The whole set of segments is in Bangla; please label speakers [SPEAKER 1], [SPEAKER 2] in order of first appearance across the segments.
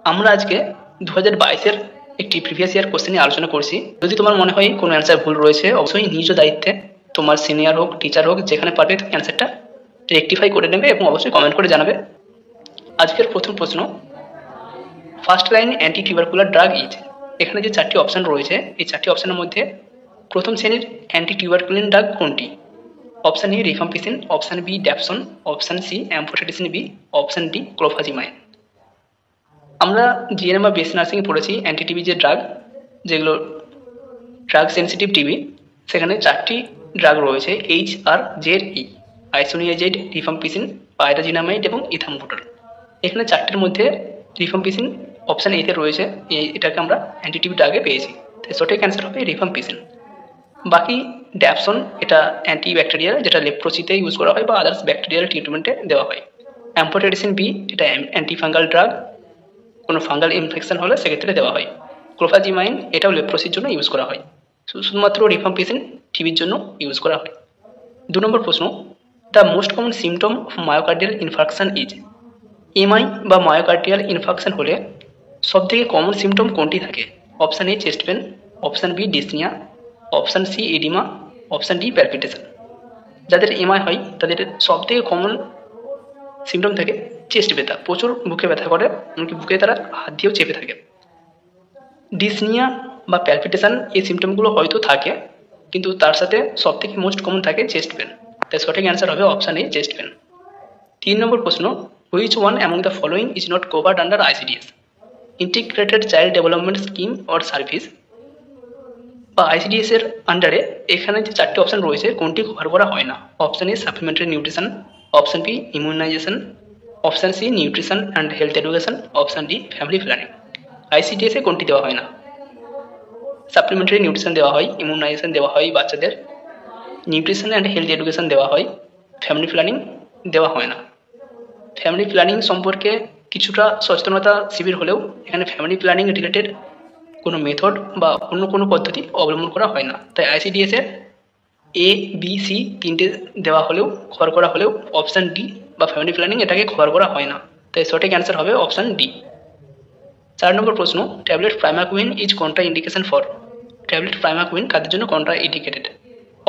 [SPEAKER 1] আমরা আজকে 2022-এর একটি প্রিভিয়াস ইয়ার কোশ্চেন নিয়ে আলোচনা করছি। যদি তোমার মনে হয় কোনো অ্যান্সার ভুল রয়েছে, অবশ্যই নিজ দায়িত্বে তোমার সিনিয়র হোক, টিচার হোক, যেখানে পারবে তুমি অ্যান্সারটা রেকটিফাই করে নেবে এবং অবশ্যই কমেন্ট করে জানাবে। আজকের প্রথম প্রশ্ন, first line anti tubercular drug is. এখানে যে চারটি অপশান রয়েছে, এই চারটি অপশানের মধ্যে প্রথম শ্রেণীর অ্যান্টি টিউবারকুলিন ড্রাগ কোনটি? Option A rifampicin, option B dapsone, option C amphotericin B, option D clofazimine. আমরা জিএনএম বা বিএসসি নার্সিংয়ে পড়েছি অ্যান্টি টিবি যে ড্রাগ, যেগুলো ড্রাগ সেন্সিটিভ টিবি, সেখানে চারটি ড্রাগ রয়েছে H R Z E, isoniazid, rifampicin, pyrazinamide এবং ইথাম্বুটল। এখানে চারটির মধ্যে রিফাম্পিসিন অপশান এতে রয়েছে, এটাকে আমরা অ্যান্টি টিবি ড্রাগে পেয়েছি, তাই সঠিক অ্যান্সার হবে রিফাম্পিসিন। বাকি ড্যাপসন এটা অ্যান্টি ব্যাকটেরিয়াল, যেটা লেপ্রোসিতে ইউজ করা হয় বা আদার্স ব্যাকটেরিয়াল ট্রিটমেন্টে দেওয়া হয়। অ্যাম্ফোটেরিসিন বি এটা অ্যান্টি ফাঙ্গাল ড্রাগ, কোনো ফাঙ্গাল ইনফেকশন হলে সেক্ষেত্রে দেওয়া হয়। ক্লোফাজিমাইন এটাও লেপ্রোসির জন্য ইউজ করা হয়। শুধুমাত্র রিফাম্পিসিন টিবির জন্য ইউজ করা হয়। 2 নম্বর প্রশ্ন, the most common symptom of myocardial infarction is. MI বা মায়োকার্ডিয়াল ইনফার্কশন হলে সবথেকে কমন সিমটম কোনটি থাকে? Option A chest pain, option B dyspnoea, option C oedema, option D palpitation. যাদের এমআই হয় তাদের সবথেকে কমন সিমটম থাকে চেস্ট ব্যথা, প্রচুর বুকে ব্যথা করে, এমনকি বুকে তারা হাত দিয়েও চেপে থাকে। ডিসনিয়া বা প্যালপিটেশন এই সিমটমগুলো হয়তো থাকে, কিন্তু তার সাথে সবথেকে মোস্ট কমন থাকে চেস্ট পেন, তাই সঠিক অ্যান্সার হবে অপশান এ চেস্ট পেন। 3 নম্বর প্রশ্ন, which one among the following is not covered under ICDS? Integrated child development scheme or service বা আইসিডিএস এর আন্ডারে এখানে যে চারটি অপশান রয়েছে কোনটি কভার করা হয় না? Option A supplementary nutrition, option B immunisation, option C nutrition and health education, option D family planning. ICDS এ কোনটি দেওয়া হয় না? সাপ্লিমেন্টারি নিউট্রিশন দেওয়া হয়, ইমিউনাইজেশন দেওয়া হয় বাচ্চাদের, নিউট্রিশন অ্যান্ড হেলথ এডুকেশন দেওয়া হয়, ফ্যামিলি প্ল্যানিং দেওয়া হয় না। ফ্যামিলি প্ল্যানিং সম্পর্কে কিছুটা সচেতনতা শিবির হলেও এখানে ফ্যামিলি প্ল্যানিং রিলেটেড কোনো মেথড বা অন্য কোনো পদ্ধতি অবলম্বন করা হয় না, তাই আইসিডিএস এর এ বি সি তিনটে দেওয়া হলেও কভার করা হলেও অপশান ডি বা ফ্যামিলি প্ল্যানিং এটাকে কভার করা হয় না, তাই সঠিক অ্যান্সার হবে অপশান ডি। 4 নম্বর প্রশ্ন, tablet primaquine is contraindication for. Tablet primaquine কাদের জন্য contraindicated?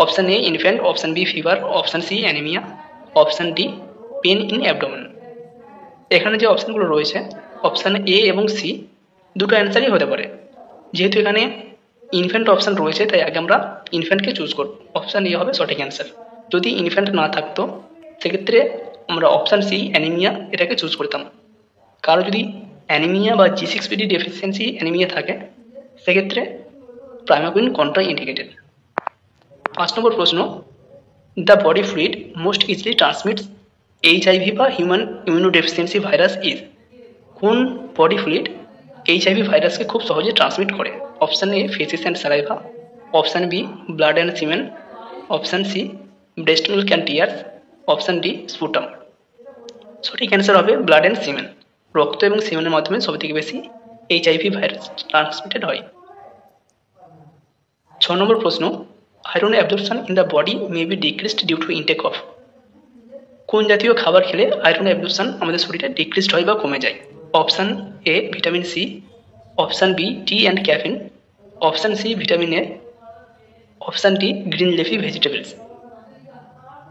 [SPEAKER 1] Option A infant, option B fever, option C anaemia, option D pain in abdomen. এখানে যে অপশানগুলো রয়েছে অপশান এ এবং সি দুটো অ্যান্সারই হতে পারে। যেহেতু এখানে ইনফ্যান্ট অপশান রয়েছে তাই আগে আমরা ইনফ্যান্টকে চুজ করব, অপশান এ হবে সঠিক অ্যান্সার। যদি ইনফ্যান্ট না থাকতো সেক্ষেত্রে আমরা অপশান সি অ্যানিমিয়া এটাকে চুজ করতাম। কারো যদি অ্যানিমিয়া বা G6PD ডেফিসিয়েন্সি অ্যানিমিয়া থাকে সেক্ষেত্রে প্রাইমাকুইন কন্ট্রা ইন্ডিকেটেড। 5 নম্বর প্রশ্ন, the body fluid most easily transmits HIV বা হিউম্যান ইমিউনোডেফিসিয়েন্সি ভাইরাস ইজ। কোন বডি ফ্লুইড HIV ভাইরাসকে খুব সহজে ট্রান্সমিট করে? Option A faeces and saliva, option B blood and semen, option C breast milk and tears, option D sputum. সঠিক অ্যান্সার হবে ব্লাড অ্যান্ড সিমেন। রক্ত এবং সিমেনের মাধ্যমে সবথেকে বেশি HIV ভাইরাস ট্রান্সমিটেড হয়। 6 নম্বর প্রশ্ন, iron absorption in the body may be decreased due to intake of. কোন জাতীয় খাবার খেলে আয়রন অ্যাবজর্পশন আমাদের শরীরে ডিক্রিসড হয় বা কমে যায়? Option A vitamin C, option B tea and caffeine, option C vitamin A, option D green leafy vegetables.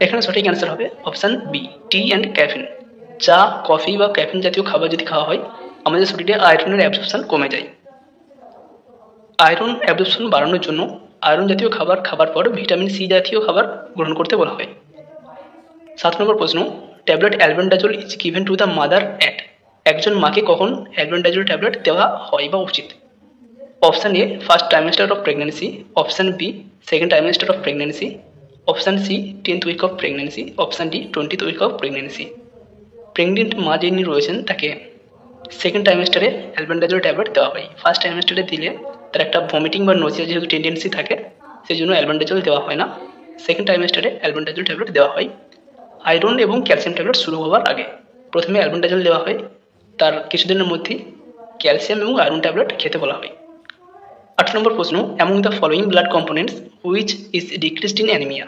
[SPEAKER 1] এখানে সঠিক অ্যান্সার হবে option B tea and caffeine. চা, কফি বা ক্যাফিন জাতীয় খাবার যদি খাওয়া হয় আমাদের শরীরে আয়রনের অ্যাবজর্পশন কমে যায়। আয়রন অ্যাবজর্পশন বাড়ানোর জন্য আয়রন জাতীয় খাবার খাবার পর ভিটামিন সি জাতীয় খাবার গ্রহণ করতে বলা হয়। 7 নম্বর প্রশ্ন, tablet albendazole is given to the mother at. একজন মাকে কখন অ্যালবেন্ডাজোল ট্যাবলেট দেওয়া হয় বা উচিত? Option A first trimester of pregnancy, option B second trimester of pregnancy, option C 10th week of pregnancy, option D 20th week of pregnancy. Pregnant মা যিনি রয়েছেন তাকে সেকেন্ড ট্রাইমেস্টারে অ্যালবেন্ডাজোল ট্যাবলেট দেওয়া হয়। ফার্স্ট ট্রাইমেস্টারে দিলে তার একটা ভমিটিং বা নোজিয়া যেহেতু টেন্ডেন্সি থাকে সেই জন্য অ্যালবেন্ডাজোল দেওয়া হয় না। সেকেন্ড ট্রাইমেস্টারে অ্যালবেন্ডাজোল ট্যাবলেট দেওয়া হয় আয়রন এবং ক্যালসিয়াম ট্যাবলেট শুরু হওয়ার আগে। প্রথমে অ্যালবেন্ডাজোল দেওয়া হয়, তার কিছুদিনের মধ্যেই ক্যালসিয়াম এবং আয়রন ট্যাবলেট খেতে বলা হয়। 8 নম্বর প্রশ্ন, among the following blood components which is decreased in anaemia.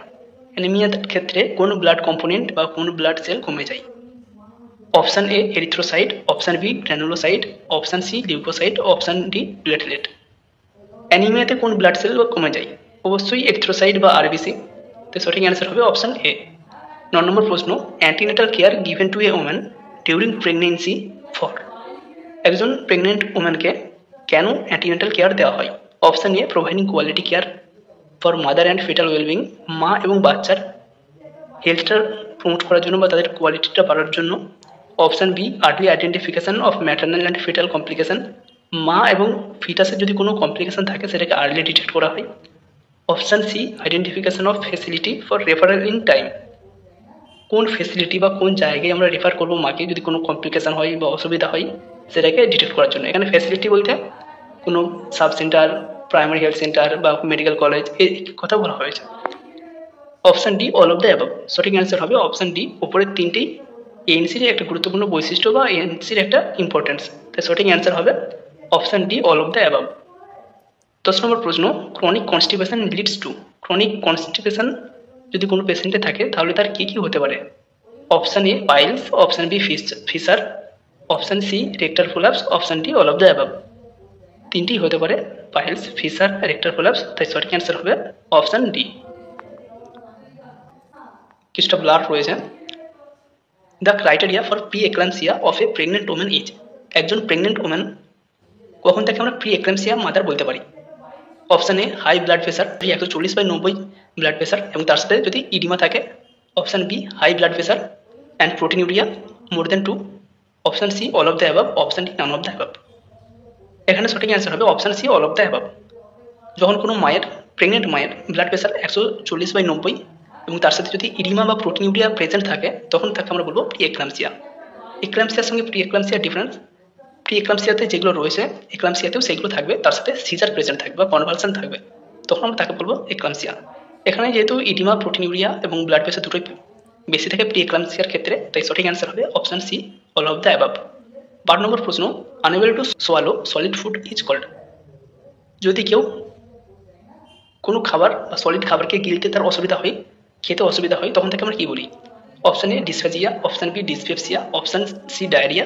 [SPEAKER 1] অ্যানিমিয়ার ক্ষেত্রে কোন ব্লাড কম্পোনেন্ট বা কোন ব্লাড সেল কমে যায়? Option A erythrocyte, option B granulocyte, option C leucocyte, option D platelet. অ্যানিমিয়াতে কোন ব্লাড সেল কমে যায়? অবশ্যই এরিথ্রোসাইট বা আরবিসি। তো সঠিক অ্যান্সার হবে অপশান এ। 9 নম্বর প্রশ্ন, antenatal care given to a woman during pregnancy for. একজন প্রেগনেন্ট ওম্যানকে কেন অ্যান্টিনেটাল কেয়ার দেওয়া হয়? Option A providing quality care for mother and fetal wellbeing, মা এবং বাচ্চার হেলথটা প্রমোট করার জন্য বা তাদের কোয়ালিটিটা বাড়ার জন্য। Option B early identification of maternal and fetal complication, মা এবং ফিটাসের যদি কোনো কমপ্লিকেশন থাকে সেটাকে আর্লি ডিটেক্ট করা হয়। Option C identification of facility for referral in time, কোন ফেসিলিটি বা কোন জায়গায় আমরা রেফার করবো মাকে যদি কোনো কমপ্লিকেশন হয় বা অসুবিধা হয় সেটাকে ডিটেক্ট করার জন্য। এখানে ফেসিলিটি বলতে কোনো sub centre, primary health centre বা মেডিকেল কলেজ এই কথা বলা হয়েছে। Option D all of the above. সঠিক অ্যান্সার হবে অপশান ডি। উপরের তিনটি এএনসির একটা গুরুত্বপূর্ণ বৈশিষ্ট্য বা এএনসির একটা ইম্পর্টেন্স, তাই সঠিক অ্যান্সার হবে option D all of the above. 10 নম্বর প্রশ্ন, chronic constipation leads to. Chronic constipation যদি কোনো পেশেন্টে থাকে তাহলে তার কী কী হতে পারে? Option A piles, option B fissure, option C rectal prolapse, option D all of the above. তিনটি হতে পারে, পাইলস, ফিসার, রেক্টার প্রোলাপস, তাই সঠিক অ্যান্সার হবে অপশান ডি। কিছুটা ব্লার রয়েছে। The criteria for pre eclampsia of a pregnant woman is. একজন প্রেগনেন্ট ওম্যান কখন তাকে আমরা প্রি এক্লাম্পসিয়া মাদার বলতে পারি? Option A high blood pressure, 140/90 blood pressure এবং তার সাথে যদি ইডিমা থাকে। Option B high blood pressure and proteinuria more than 2, option C all of the above, option D none of the above. এখানে সঠিক অ্যান্সার হবে option C all of the above. যখন কোনো মায়ের, প্রেগনেন্ট মায়ের ব্লাড প্রেশার 140/90 এবং তার সাথে যদি ইডিমা বা প্রোটিনিউরিয়া প্রেজেন্ট থাকে তখন তাকে আমরা বলবো প্রি এক্লাম্পসিয়া। এক্লাম্পসিয়ার সঙ্গে প্রি এক্লাম্পসিয়ার ডিফারেন্স, প্রি এক্লাম্পসিয়াতে যেগুলো রয়েছে এক্লাম্পসিয়াতেও সেগুলো থাকবে, তার সাথে সিজার প্রেজেন্ট থাকবে বা কনভালশন থাকবে, তখন আমরা তাকে বলবো এক্লাম্পসিয়া। এখানে যেহেতু ইডিমা, প্রোটিনিউরিয়া এবং ব্লাড প্রেশার দুটোই বেশি থাকে প্রি এক্লাম্পসিয়ার ক্ষেত্রে, তাই সঠিক অ্যান্সার হবে option C all of the above. 12 নম্বর প্রশ্ন, unable to swallow solid food is called. যদি কেউ কোনো খাবার বা সলিড খাবারকে গিলতে তার অসুবিধা হয়, খেতে অসুবিধা হয়, তখন তাকে আমরা কী বলি? Option A dysphagia, option B dyspepsia, option C diarrhoea,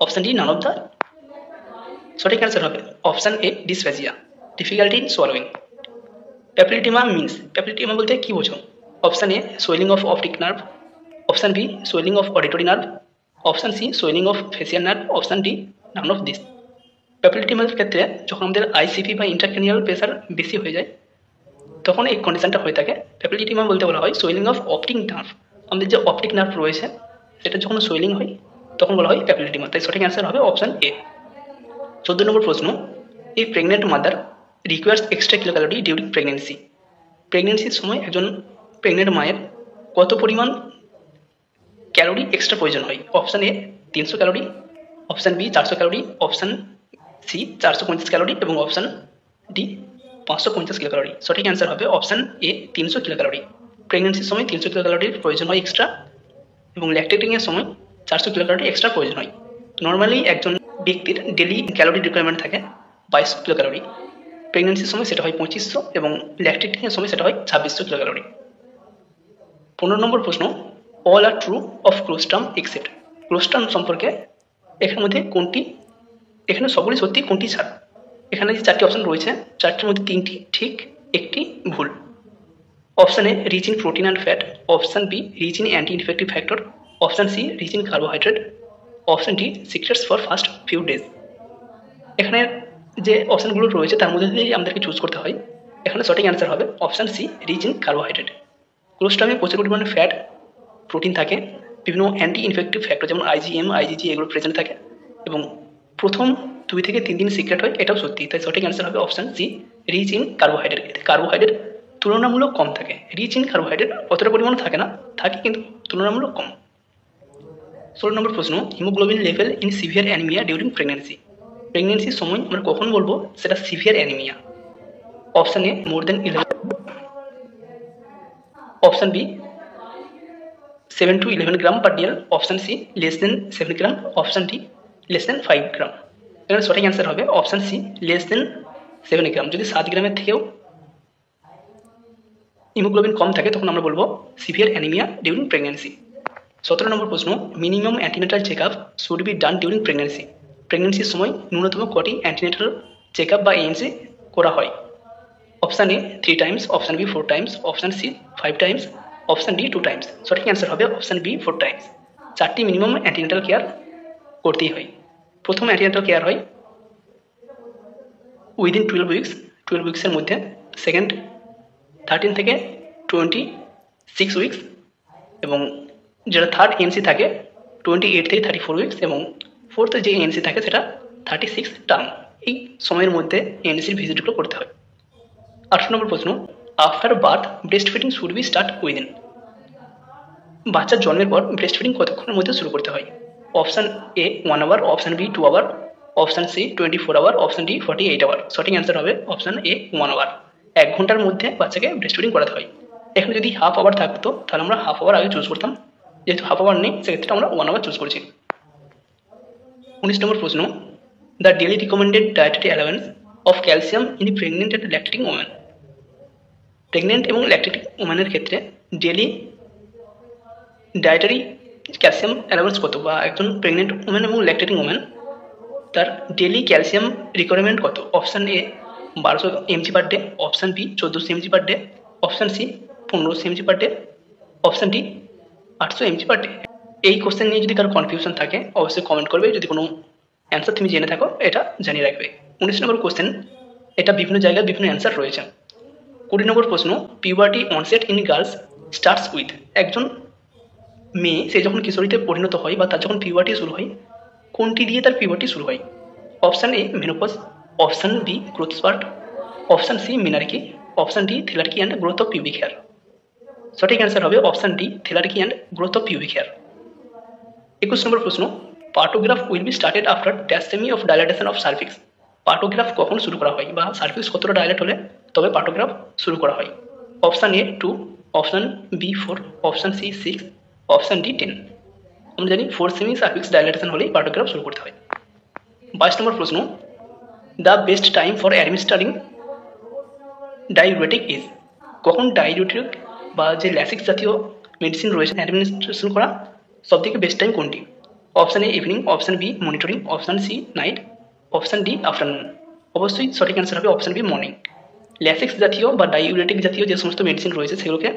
[SPEAKER 1] option D none of the. সঠিক অ্যান্সার হবে option A dysphagia, difficulty in swallowing. Papilloedema means, papilloedema বলতে কী বোঝো? Option A swelling of optic nerve, option B swelling of auditory nerve, option C swelling of facial nerve, option D none of this. প্যাপিলিটিমার ক্ষেত্রে যখন আমাদের আইসিপি বা ইন্ট্রাক্রেনিয়াল প্রেশার বেশি হয়ে যায় তখন এই কন্ডিশনটা হয়ে থাকে। প্যাপিলিটিমা বলতে বলা হয় সোয়েলিং অফ অপটিক নার্ভ, আমাদের যে অপটিক নার্ভ রয়েছে সেটা যখন সোয়েলিং হয় তখন বলা হয় প্যাপিলিটিমা, তাই সঠিক অ্যান্সার হবে অপশান এ। 14 নম্বর প্রশ্ন, এই pregnant mother requires extra kilo calorie during pregnancy. প্রেগনেন্সির সময় একজন প্রেগনেন্ট মায়ের কত পরিমাণ ক্যালোরি এক্সট্রা প্রয়োজন হয়? Option A 300 calorie, option B 400 calorie, option C 450 calorie এবং অপশান ডি 550 কিলো ক্যালোরি। সঠিক অ্যান্সার হবে অপশান এ 300 কিলো ক্যালোরি। প্রেগনেন্সির সময় 300 কিলো ক্যালোরির প্রয়োজন হয় এক্সট্রা এবং ল্যাকটেটিংয়ের সময় 400 কিলো ক্যালোরি এক্সট্রা প্রয়োজন হয়। নর্মালি একজন ব্যক্তির ডেলি ক্যালোরি রিকোয়ারমেন্ট থাকে 2200 কিলো ক্যালোরি, প্রেগনেন্সির সময় সেটা হয় 2500 এবং ল্যাকটেটিংয়ের সময় সেটা হয় 2600 কিলো ক্যালোরি। 15 নম্বর প্রশ্ন, all are true of colostrum except. Colostrum সম্পর্কে এখানের মধ্যে কোনটি, এখানে সবগুলি সত্যি, কোনটি ছাড়? এখানে যে 4টি অপশান রয়েছে 4টির মধ্যে 3টি ঠিক, একটি ভুল। Option A rich in protein and fat, option B rich in anti infective factor, option C rich in carbohydrate, option D secrets for first few days. এখানে যে অপশানগুলো রয়েছে তার মধ্যে দিয়ে আমাদেরকে চুজ করতে হয়। এখানে সঠিক অ্যান্সার হবে option C rich in carbohydrate. ক্লোস্ট্রামে প্রচুর পরিমাণে ফ্যাট, প্রোটিন থাকে, বিভিন্ন অ্যান্টি ইনফেক্টিভ ফ্যাক্টর যেমন আইজিএম, আইজিজি এগুলো প্রেজেন্ট থাকে এবং প্রথম 2 থেকে 3 দিন সিক্রেট হয়, এটাও সত্যি, তাই সঠিক অ্যান্সার হবে option C rich in carbohydrate. এতে কার্বোহাইড্রেট তুলনামূলক কম থাকে, রিচ ইন কার্বোহাইড্রেট অতটা পরিমাণে থাকে না, থাকে কিন্তু তুলনামূলক কম। 16 নম্বর প্রশ্ন, haemoglobin level in severe anaemia during pregnancy. প্রেগনেন্সির সময় আমরা কখন বলবো সেটা severe anaemia? Option A more than 11, option B 7 to 11 gram per DL, option C less than 7 gram, option D less than 5 gram. এখানে সঠিক অ্যান্সার হবে option C less than 7 gram. যদি 7 গ্রামের থেকেও হিমোগ্লোবিন কম থাকে তখন আমরা বলবো সিভিয়ার অ্যানিমিয়া ডিউরিং প্রেগনেন্সি। 17 নম্বর প্রশ্ন, minimum antenatal check up should be done during pregnancy. প্রেগনেন্সির সময় ন্যূনতম কটি অ্যান্টিনেটাল চেক আপ বা এএনসি করা হয়? Option A 3 times, option B 4 times, option C 5 times, option D 2 times. সঠিক অ্যান্সার হবে অপশান বি 4 টাইমস। 4টি মিনিমাম অ্যান্টিনেটাল কেয়ার করতেই হয়। প্রথম অ্যান্টিনেটাল কেয়ার হয় উইদিন 12 উইক্সের মধ্যে, সেকেন্ড 13 থেকে 26 উইক্স, এবং যেটা থার্ড এএনসি থাকে 28 থেকে 34 উইক্স, এবং ফোর্থ যে এএনসি থাকে সেটা 36 টার্ম। এই সময়ের মধ্যে এএনসির ভিজিটগুলো করতে হয়। 18 নম্বর প্রশ্ন, after birth breast feeding should be start within. বাচ্চার জন্মের পর ব্রেস্ট ফিডিং কতক্ষণের মধ্যে শুরু করতে হয়? Option A 1 hour, option B 2 hour, option C 24 hour, option D 48 hour. সঠিক অ্যান্সার হবে অপশান এ 1 আওয়ার। 1 ঘন্টার মধ্যে বাচ্চাকে ব্রেস্ট ফিডিং করাতে হয়। এখানে যদি হাফ আওয়ার থাকতো তাহলে আমরা হাফ আওয়ার আগে চুজ করতাম, যেহেতু হাফ আওয়ার নেই সেক্ষেত্রে আমরা 1 আওয়ার চুজ করছি। 19 নম্বর প্রশ্ন, the daily recommended dietary allowance of calcium in the pregnant and lactating women. প্রেগনেন্ট এবং ল্যাকটেটিং ওমেনের ক্ষেত্রে ডেলি ডায়েটারি ক্যালসিয়াম অ্যালাওয়েন্স কত, বা একজন প্রেগনেন্ট ওমেন এবং ল্যাকটেটিং ওমেন তার ডেলি ক্যালসিয়াম রিকোয়ারমেন্ট কত? Option A 1200 mg per day, option B 1400 mg per day, option C 1500 mg per day, option D 800 mg per day. এই কোশ্চেন নিয়ে যদি কারো কনফিউশন থাকে অবশ্যই কমেন্ট করবে, যদি কোনো অ্যান্সার তুমি জেনে থাকো এটা জানিয়ে রাখবে। 19 নম্বর কোশ্চেন, এটা বিভিন্ন জায়গায় বিভিন্ন অ্যান্সার রয়েছে। 20 নম্বর প্রশ্ন, puberty onset in girls starts with. একজন মেয়ে সে যখন কিশোরীতে পরিণত হয় বা তার যখন পিউবার্টি শুরু হয়, কোনটি দিয়ে তার পিউবার্টি শুরু হয়? Option A menopause, option B growth spurt, option C menarche, option D thelarche and growth of pubic hair. সঠিক অ্যান্সার হবে option D thelarche and growth of pubic hair. 21 number প্রশ্ন, partograph will be started after dash cm of dilatation of cervix. Partograph কখন শুরু করা হয় বা সার্ভিক্স কতটা ডাইলেট হলে তবে পার্টোগ্রাফ শুরু করা হয়? Option A 2, option B 4, option C 6, option D 10। আমরা জানি 4 সেমি সার্ভিক্স ডাইলেটেশন হলেই পার্টোগ্রাফ শুরু করতে হয়। 22 নম্বর প্রশ্ন, the best time for administering diuretic is. কখন ডাইউরেটিক বা যে ল্যাসিক্স জাতীয় মেডিসিন রয়েছে অ্যাডমিনিস্ট্রেশন করা সবথেকে বেস্ট টাইম কোনটি? Option A evening, option B monitoring, option C night, option D afternoon. অবশ্যই সঠিক অ্যান্সার হবে অপশান বি মর্নিং। ল্যাসিক্স জাতীয় বা ডাইউরেটিক জাতীয় যে সমস্ত মেডিসিন রয়েছে সেগুলোকে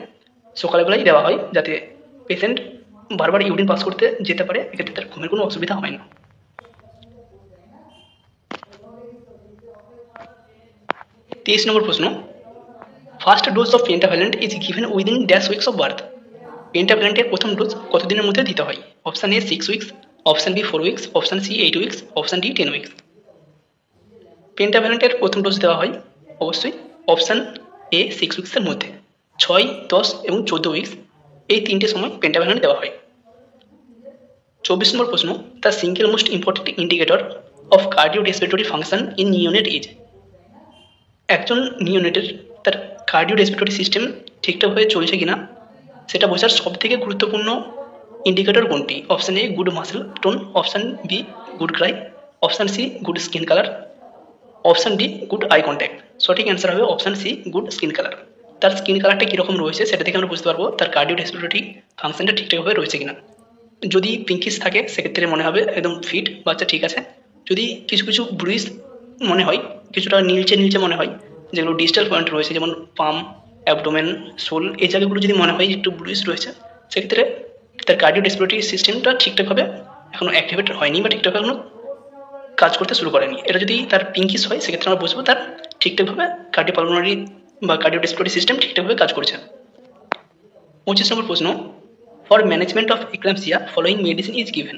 [SPEAKER 1] সকালবেলায় দেওয়া হয়, যাতে পেশেন্ট বারবার ইউরিন পাস করতে যেতে পারে, এক্ষেত্রে তার ঘুমের কোনো অসুবিধা হয় না। 23 নম্বর প্রশ্ন, first dose of pentavalent is given within dash weeks of birth. পেন্টাভ্যালেন্টের প্রথম ডোজ কতদিনের মধ্যে দিতে হয়? Option A 6 weeks, option B 4 weeks, option C 8 weeks, option D 10 weeks. পেন্টাভ্যালেন্টের প্রথম ডোজ দেওয়া হয় অবশ্যই অপশান এ 6 উইক্সের মধ্যে। 6, 10 এবং 14 উইক্স এই তিনটে সময় পেন্টাভ্যালেন্ট দেওয়া হয়। 24 নম্বর প্রশ্ন, the single most important indicator of cardio respiratory function in neonate is. একজন নিওনেটের তার কার্ডিও রেসপিরেটরি সিস্টেম ঠিকঠাকভাবে চলছে কিনা সেটা বোঝার সব থেকে গুরুত্বপূর্ণ ইন্ডিকেটর কোনটি? Option A good muscle tone, option B good cry, option C good skin colour, option D good eye contact. সঠিক অ্যান্সার হবে option C good skin colour. তার স্কিন কালারটা কীরকম রয়েছে সেটা থেকে আমরা বুঝতে পারবো তার কার্ডিও রেসপিরেটরি ফাংশনটা ঠিকঠাকভাবে রয়েছে কিনা। যদি পিঙ্কিশ থাকে সেক্ষেত্রে মনে হবে একদম ফিট, বাচ্চা ঠিক আছে। যদি কিছু কিছু ব্রুইজ মনে হয়, কিছুটা নীলচে নীলচে মনে হয়, যেগুলো ডিজিটাল পয়েন্ট রয়েছে যেমন পাম, অ্যাবডোমেন, সোল, এই জায়গাগুলো যদি মনে হয় একটু ব্রুইজ রয়েছে সেক্ষেত্রে তার কার্ডিও রেসপিরেটরি সিস্টেমটা ঠিকঠাকভাবে এখনও অ্যাক্টিভেট হয়নি বা ঠিকঠাক এখনো কাজ করতে শুরু করেনি। এটা যদি তার পিঙ্কিশ হয় সেক্ষেত্রে আমরা বুঝবো তার ঠিকঠাকভাবে কার্ডিওপালমোনারি বা কার্ডিও রেসপিরেটরি সিস্টেম ঠিকঠাকভাবে কাজ করছে। 25 নম্বর প্রশ্ন, for management of eclampsia following medicine is given.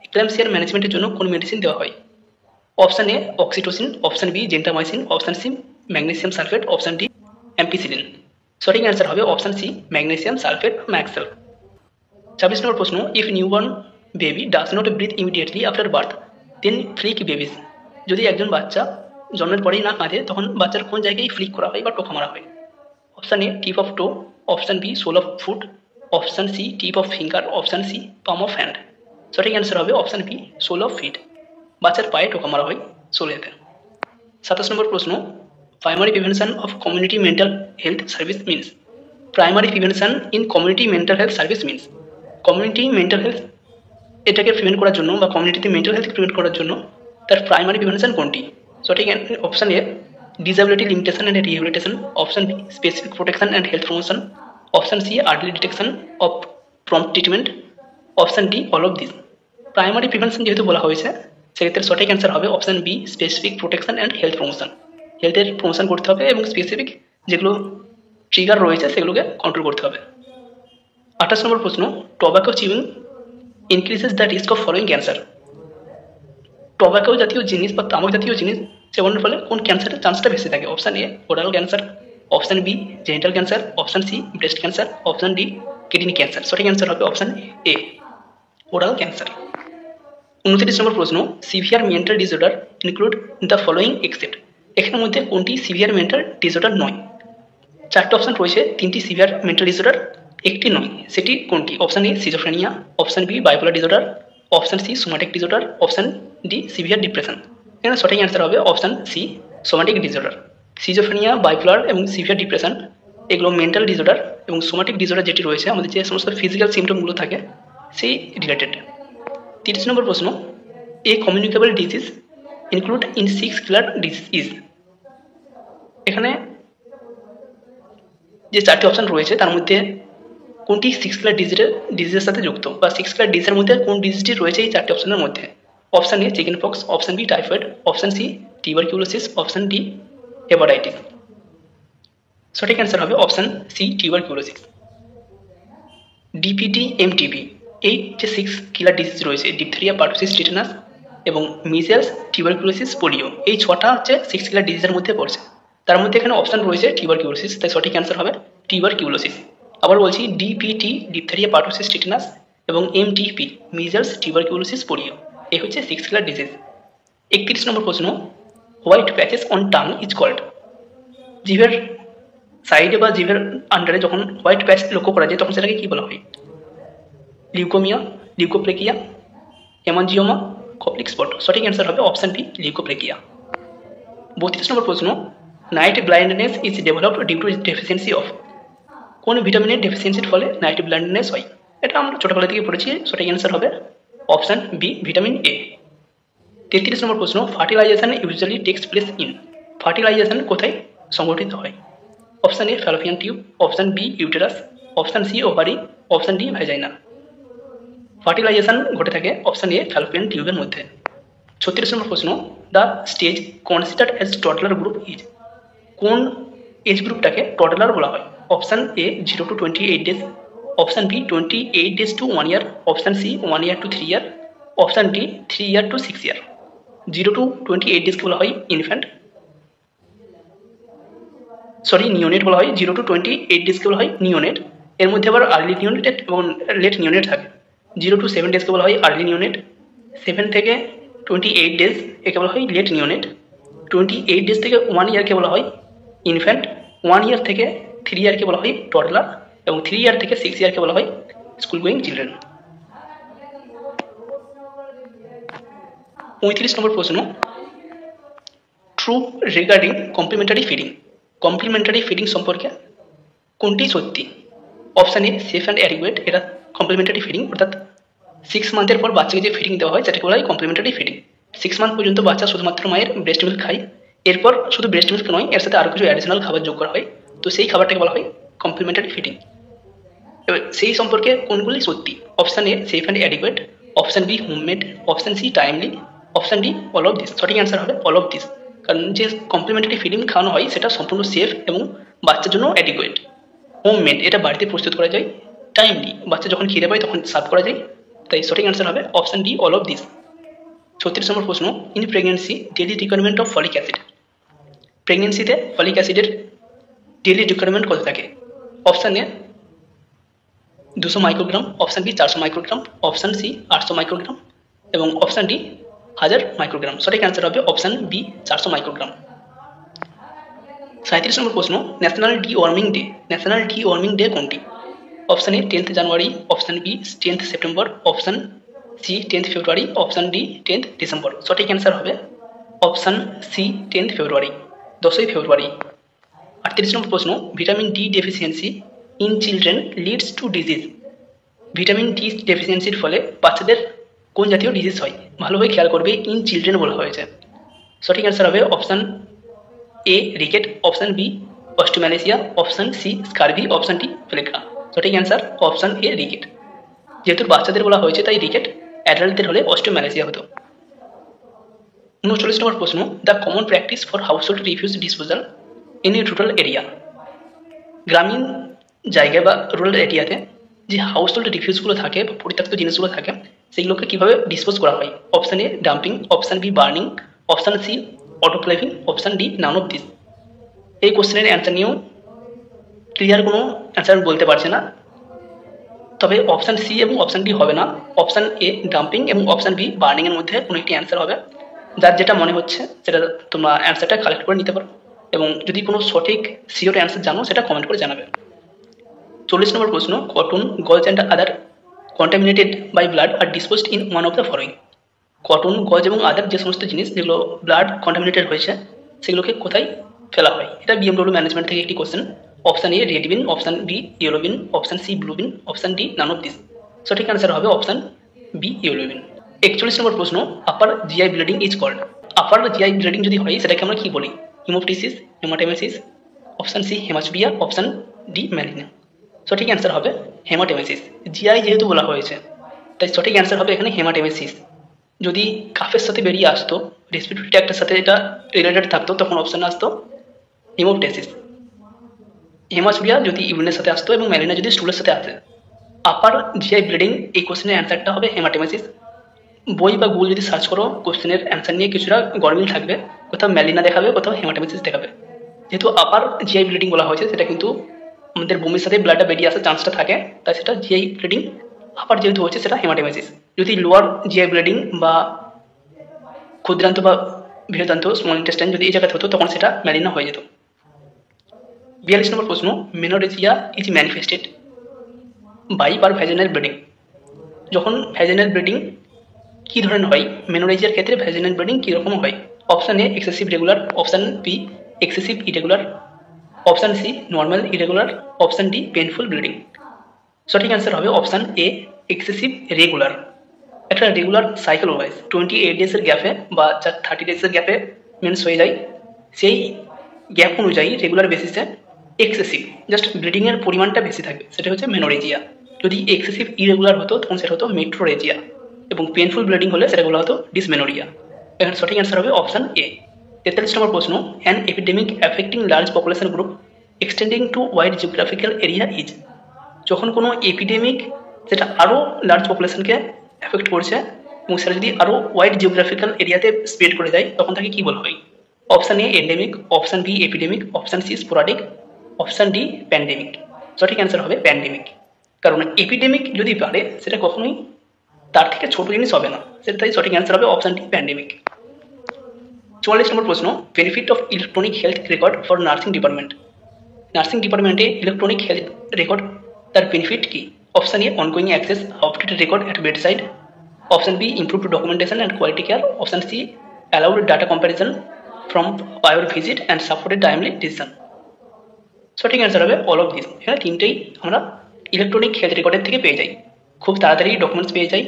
[SPEAKER 1] এক্লাম্পসিয়ার ম্যানেজমেন্টের জন্য কোন মেডিসিন দেওয়া হয়? Option A oxytocin, option B gentamicin, option C magnesium sulphate, option D ampicillin. সঠিক অ্যান্সার হবে অপশান সি ম্যাগনেসিয়াম সালফেট ম্যাক্সেল। 26 নম্বর প্রশ্ন, if newborn baby does not breathe immediately after birth then flick baby's. যদি একজন বাচ্চা জন্মের পরেই না কাঁদে তখন বাচ্চার কোন জায়গায় ফ্লিক করা হয় বা টোকা মারা হয়? Option A tip of toe, option B sole of foot, option C tip of finger, option C palm of hand. সঠিক অ্যান্সার হবে option B sole of feet. বাচ্চার পায়ে টোকা মারা হয় সোলেতে। 27 নম্বর প্রশ্ন, primary prevention of community mental health service means. Primary prevention in community mental health service means. Community mental health এটাকে প্রিভেন্ট করার জন্য বা কমিউনিটিতে মেন্টাল হেলথ প্রিভেন্ট করার জন্য তার প্রাইমারি প্রিভেনশন কোনটি? সঠিক option A disability limitation and rehabilitation, option B specific protection and health promotion, option C early detection of prompt treatment, option D all of this. Primary prevention যেহেতু বলা হয়েছে সেক্ষেত্রে সঠিক অ্যান্সার হবে option B specific protection and health promotion. হেলথের প্রমোশন করতে হবে এবং স্পেসিফিক যেগুলো ট্রিগার রয়েছে সেগুলোকে কন্ট্রোল করতে হবে। 28 নম্বর প্রশ্ন, tobacco chewing increases the risk of following cancer. Tobacco জাতীয় জিনিস বা তামাক জাতীয় জিনিস সেবনের ফলে কোন ক্যান্সারের চান্সটা বেশি থাকে? Option A oral cancer, option B genital cancer, option C breast cancer, option D kidney cancer. সঠিক অ্যান্সার হবে অপশন এ ওরাল ক্যান্সার। 29 নম্বর প্রশ্ন, severe mental disorder include the following except. এখানের মধ্যে কোনটি সিভিয়ার মেন্টাল ডিসঅর্ডার নয়? চারটি অপশন রয়েছে, তিনটি সিভিয়ার মেন্টাল ডিসঅর্ডার, একটি নয়, সেটি কোনটি? Option A schizophrenia, option B bipolar disorder, option C somatic disorder, option D severe depression. এখানে সঠিক অ্যান্সার হবে option C somatic disorder. Schizophrenia, bipolar এবং সিভিয়ার ডিপ্রেশন এগুলো মেন্টাল ডিসঅর্ডার, এবং সোমাটিক ডিসঅর্ডার যেটি রয়েছে আমাদের যে সমস্ত ফিজিক্যাল সিমটমগুলো থাকে সেই রিলেটেড। 30 নম্বর প্রশ্ন, a communicable disease include in 6 killer disease. এখানে যে চারটি অপশন রয়েছে তার মধ্যে কোনটি 6 কিলার ডিজিজের সাথে যুক্ত, বা 6 কিলার ডিজিজের মধ্যে কোন ডিজিজটি রয়েছে এই চারটি অপশনের মধ্যে? Option A chicken pox, option B typhoid, option C tuberculosis, option D hepatitis. সঠিক অ্যান্সার হবে option C tuberculosis. DPT MTB এই যে 6 কিলার ডিজিজ রয়েছে, ডিপথেরিয়া, পার্টোসিস, টিটানাস এবং মিজেলস, টিউবারকিউলোসিস, পোলিও, এই 6টা হচ্ছে 6 কিলার ডিজিজের মধ্যে পড়ছে। তার মধ্যে এখানে অপশন রয়েছে টিউবারকিউলোসিস, তাই সঠিক অ্যান্সার হবে টিউবারকিউলোসিস। আবার বলছি, ডিপিটি ডিপথেরিয়া, পার্টোসিস, টিটানাস এবং এমটিপি মিজেলস, টিউবারকিউলোসিস, পোলিও, এই হচ্ছে 6 কিলার ডিজিজ। 31 নম্বর প্রশ্ন, white patches on tongue is called. জিভের সাইডে বা জিভের আন্ডারে যখন হোয়াইট প্যাচ লক্ষ্য করা যায় তখন সেটাকে কি বলা হয়? Leukaemia, leukoplakia, haemangioma, Koplik spot. সঠিক অ্যান্সার হবে অপশন বি লিউকোপ্লেকিয়া। 32 নম্বর প্রশ্ন, night blindness is developed due to deficiency of. কোন ভিটামিনের ডেফিসিয়েন্সির ফলে নাইট ব্লাইন্ডনেস হয়? এটা আমরা ছোটবেলা থেকে পড়েছি, সঠিক অ্যান্সার হবে option B vitamin A. 33 number প্রশ্ন, fertilization usually takes place in. Fertilization কোথায় সংঘটিত হয়? Option A fallopian tube, option B uterus, option C ovary, option D vagina. Fertilization ঘটে থাকে অপশন এ ফ্যালোপিয়ান টিউবের মধ্যে। 36 নম্বর প্রশ্ন, the stage considered as toddler group is. কোন এজ গ্রুপটাকে টডলার বলা হয়? Option A 0 to 28 days, option B 28 days to 1 year, option C 1 year to 3 year, option D 3 year to 6 year. 0 to 28 ডেজকে বলা হয় ইনফ্যান্ট, নিওনেট বলা হয়। 0 to 28 ডেজকে বলা হয় নিওনেট। এর মধ্যে আবার আর্লি নিওনেট এবং লেট নিওনেট থাকে। 0 to 7 ডেজকে বলা হয় আর্লি নিওনেট, 7 থেকে 28 ডেজ একে বলা হয় লেট নিওনেট, 28 ডেজ থেকে 1 ইয়ারকে বলা হয় ইনফ্যান্ট, 1 ইয়ার থেকে 3 ইয়ারকে বলা হয় টডলার, এবং 3 ইয়ার থেকে 6 ইয়ারকে বলা হয় স্কুল গোয়িং চিলড্রেন। 35 নম্বর প্রশ্ন, true regarding complimentary feeding. Complimentary feeding সম্পর্কে কোনটি সত্যি? Option A safe and adequate, এটা কমপ্লিমেন্টারি ফিডিং, অর্থাৎ 6 মান্থের পর বাচ্চাকে যে ফিডিং দেওয়া হয় সেটাকে বলা হয় কমপ্লিমেন্টারি ফিডিং। 6 মান্থ পর্যন্ত বাচ্চা শুধুমাত্র মায়ের ব্রেস্ট মিল্ক খায়, এরপর শুধু ব্রেস্ট মিল্ক নয় এর সাথে আরও কিছু অ্যাডিশনাল খাবার যোগ করা হয়, তো সেই খাবারটাকে বলা হয় কমপ্লিমেন্টারি ফিডিং। এবার সেই সম্পর্কে কোনগুলি সত্যি? Option A safe and adequate, option B homemade, option C timely, option D all of this. সঠিক অ্যান্সার হবে অল অফ দিস, কারণ যে কমপ্লিমেন্টারি ফিডিং খাওয়ানো হয় সেটা সম্পূর্ণ সেফ এবং বাচ্চার জন্য অ্যাডিকুয়েট। হোমমেড, এটা বাড়িতে প্রস্তুত করা যায়, টাইমলি, বাচ্চা যখন খিদে পায় তখন সার্ভ করা যায়, তাই সঠিক অ্যান্সার হবে option D all of this. 36 নম্বর প্রশ্ন, in pregnancy daily requirement of folic acid. প্রেগনেন্সিতে ফলিক অ্যাসিডের ডেইলি রিকোয়ারমেন্ট কত থাকে? Option A 200 microgram, option B 400 microgram, option C 800 microgram এবং অপশন ডি 1000 মাইক্রোগ্রাম। সঠিক অ্যান্সার হবে অপশন বি 400 মাইক্রোগ্রাম। 37 নম্বর প্রশ্ন, national deworming day. National deworming day কোনটি? Option A 10th January, option B 10th September, option C 10th February, option D 10th December. সঠিক অ্যান্সার হবে অপশন সি 10th ফেব্রুয়ারি, 10ই ফেব্রুয়ারি। 38 নম্বর প্রশ্ন, vitamin D deficiency in children leads to disease. Vitamin D ডেফিসিয়েন্সির ফলে বাচ্চাদের কোন জাতীয় ডিজিজ হয় ভালোভাবে খেয়াল করবে, ইন চিলড্রেন বলা হয়েছে। সঠিক অ্যান্সার হবে option A rickets, option B osteomalacia, option C scurvy, option D pellagra. সঠিক অ্যান্সার অপশান এ রিকেট। যেহেতু বাচ্চাদের বলা হয়েছে তাই রিকেট, অ্যাডাল্টদের হলে অস্টিওম্যালেশিয়া হতো। 39 নম্বর প্রশ্ন, the common practice for household refuse disposal in a rural area. গ্রামীণ জায়গায় বা রুরাল এরিয়াতে যে হাউসহোল্ড রিফিউজগুলো থাকে বা পরিত্যক্ত জিনিসগুলো থাকে সেগুলোকে কীভাবে ডিসপোজ করা হয়? Option A dumping, option B burning, option C autoclaving, option D none of this. এই কোশ্চেনের অ্যান্সার নিয়েও ক্লিয়ার কোনো অ্যান্সার বলতে পারছে না, তবে অপশান সি এবং অপশান ডি হবে না, অপশান এ ডাম্পিং এবং অপশান বি বার্নিংয়ের মধ্যে কোনো একটি অ্যান্সার হবে। যার যেটা মনে হচ্ছে সেটা তোমরা অ্যান্সারটা কালেক্ট করে নিতে পারো, এবং যদি কোনো সঠিক সিওর অ্যান্সার জানো সেটা কমেন্ট করে জানাবে। 40 নম্বর প্রশ্ন, cotton, gauze and other contaminated by blood are disposed in one of the following. Cotton, gauze এবং আদার যে সমস্ত জিনিস যেগুলো ব্লাড কন্টামিনেটেড হয়েছে সেগুলোকে কোথায় ফেলা হয়? এটা বিএমডব্লিউ ম্যানেজমেন্ট থেকে একটি question. Option A red bin, option B yellow bin, option C blue bin, option D none of this. সঠিক অ্যান্সার হবে option B yellow bin. 41 number প্রশ্ন, upper GI bleeding is called. Upper GI bleeding যদি হয় সেটাকে আমরা কি বলি? Haemoptysis, haematemesis, option C haematuria, option D melaena. সঠিক অ্যান্সার হবে হেমাটেমেসিস। জিআই যেহেতু বলা হয়েছে তাই সঠিক অ্যান্সার হবে এখানে হেমাটেমেসিস। যদি কাফের সাথে বেরিয়ে আসতো, রেসপিরেটরি ট্র্যাক্টের সাথে এটা রিলেটেড থাকতো, তখন অপশান আসতো হিমোপটেসিস। হেমাচুরিয়া যদি ইউরিনের সাথে আসতো এবং ম্যালিনা যদি স্টুলের সাথে আসে। আপার জিআই ব্লিডিং এই কোশ্চেনের অ্যান্সারটা হবে হেমাটেমেসিস। বই বা গুগল যদি সার্চ করো কোশ্চেনের অ্যান্সার নিয়ে কিছুটা গরমিল থাকবে, কোথাও ম্যালিনা দেখাবে, কোথাও হেমাটেমেসিস দেখাবে। যেহেতু আপার জিআই ব্লিডিং বলা হয়েছে সেটা কিন্তু আমাদের বমির সাথে ব্লাডটা বেরিয়ে আসার চান্সটা থাকে, তাই সেটা জিআই ব্লিডিং। আপার যেহেতু হচ্ছে সেটা হেমাটেমেসিস। যদি লোয়ার জিআই ব্লিডিং বা ক্ষুদ্রান্ত বা বৃহদান্ত স্মল ইন্টেস্টাইন যদি এই জায়গাতে হতো তখন সেটা ম্যালিনা হয়ে যেত। 42 নম্বর প্রশ্ন, menorrhagia is manifested by per vaginal bleeding. যখন ভ্যাজিনাল ব্লিডিং কী ধরনের হয়? মেনোরেজিয়ার ক্ষেত্রে ভ্যাজিনাল ব্লিডিং কীরকম হয়? Option A excessive regular, option B excessive irregular, option C normal irregular, option D painful bleeding. সঠিক অ্যান্সার হবে অপশান এ এক্সেসিভ রেগুলার। একটা রেগুলার সাইকেল ওয়াইজ 28 ডেজের গ্যাপে বা 30 ডেজের গ্যাপে মেন্স হয়ে যায়, সেই গ্যাপ অনুযায়ী রেগুলার বেসিসে এক্সেসিভ জাস্ট ব্লিডিংয়ের পরিমাণটা বেশি থাকবে, সেটা হচ্ছে মেনোরেজিয়া। যদি এক্সেসিভ ইরেগুলার হতো তখন সেটা হতো মেট্রোরেজিয়া, এবং পেনফুল ব্লিডিং হলে সেটা বলা হতো ডিসমেনোরিয়া। এখানে সঠিক অ্যান্সার হবে অপশান এ। 43 নম্বর প্রশ্ন, an epidemic affecting large population group extending to wide geographical area is. যখন কোনো এপিডেমিক যেটা আরও লার্জ পপুলেশনকে এফেক্ট করছে এবং সেটা যদি আরও ওয়াইড জিওগ্রাফিক্যাল এরিয়াতে স্প্রেড করে দেয় তখন তাকে কী বলা হয়? Option A endemic, option B epidemic, option C sporadic, option D pandemic. সঠিক অ্যান্সার হবে প্যান্ডেমিক। কারণ এপিডেমিক যদি বাড়ে সেটা কখনোই তার থেকে ছোট জিনিস হবে না, সেটাই সঠিক অ্যান্সার হবে অপশান ডি প্যান্ডেমিক। 44 নম্বর প্রশ্ন, benefit of electronic health record for nursing department. Nursing ডিপার্টমেন্টে ইলেকট্রনিক হেলথ রেকর্ড তার বেনিফিট কি? Option A ongoing access updated record at bedside, option B improved documentation and quality care, option C allowed data comparison from prior visit and supported timely decision. সঠিক অ্যান্সার হবে অল অফ দিস। এখানে তিনটেই আমরা ইলেকট্রনিক হেলথ রেকর্ডের থেকে পেয়ে যাই, খুব তাড়াতাড়ি ডকুমেন্টস পেয়ে যাই,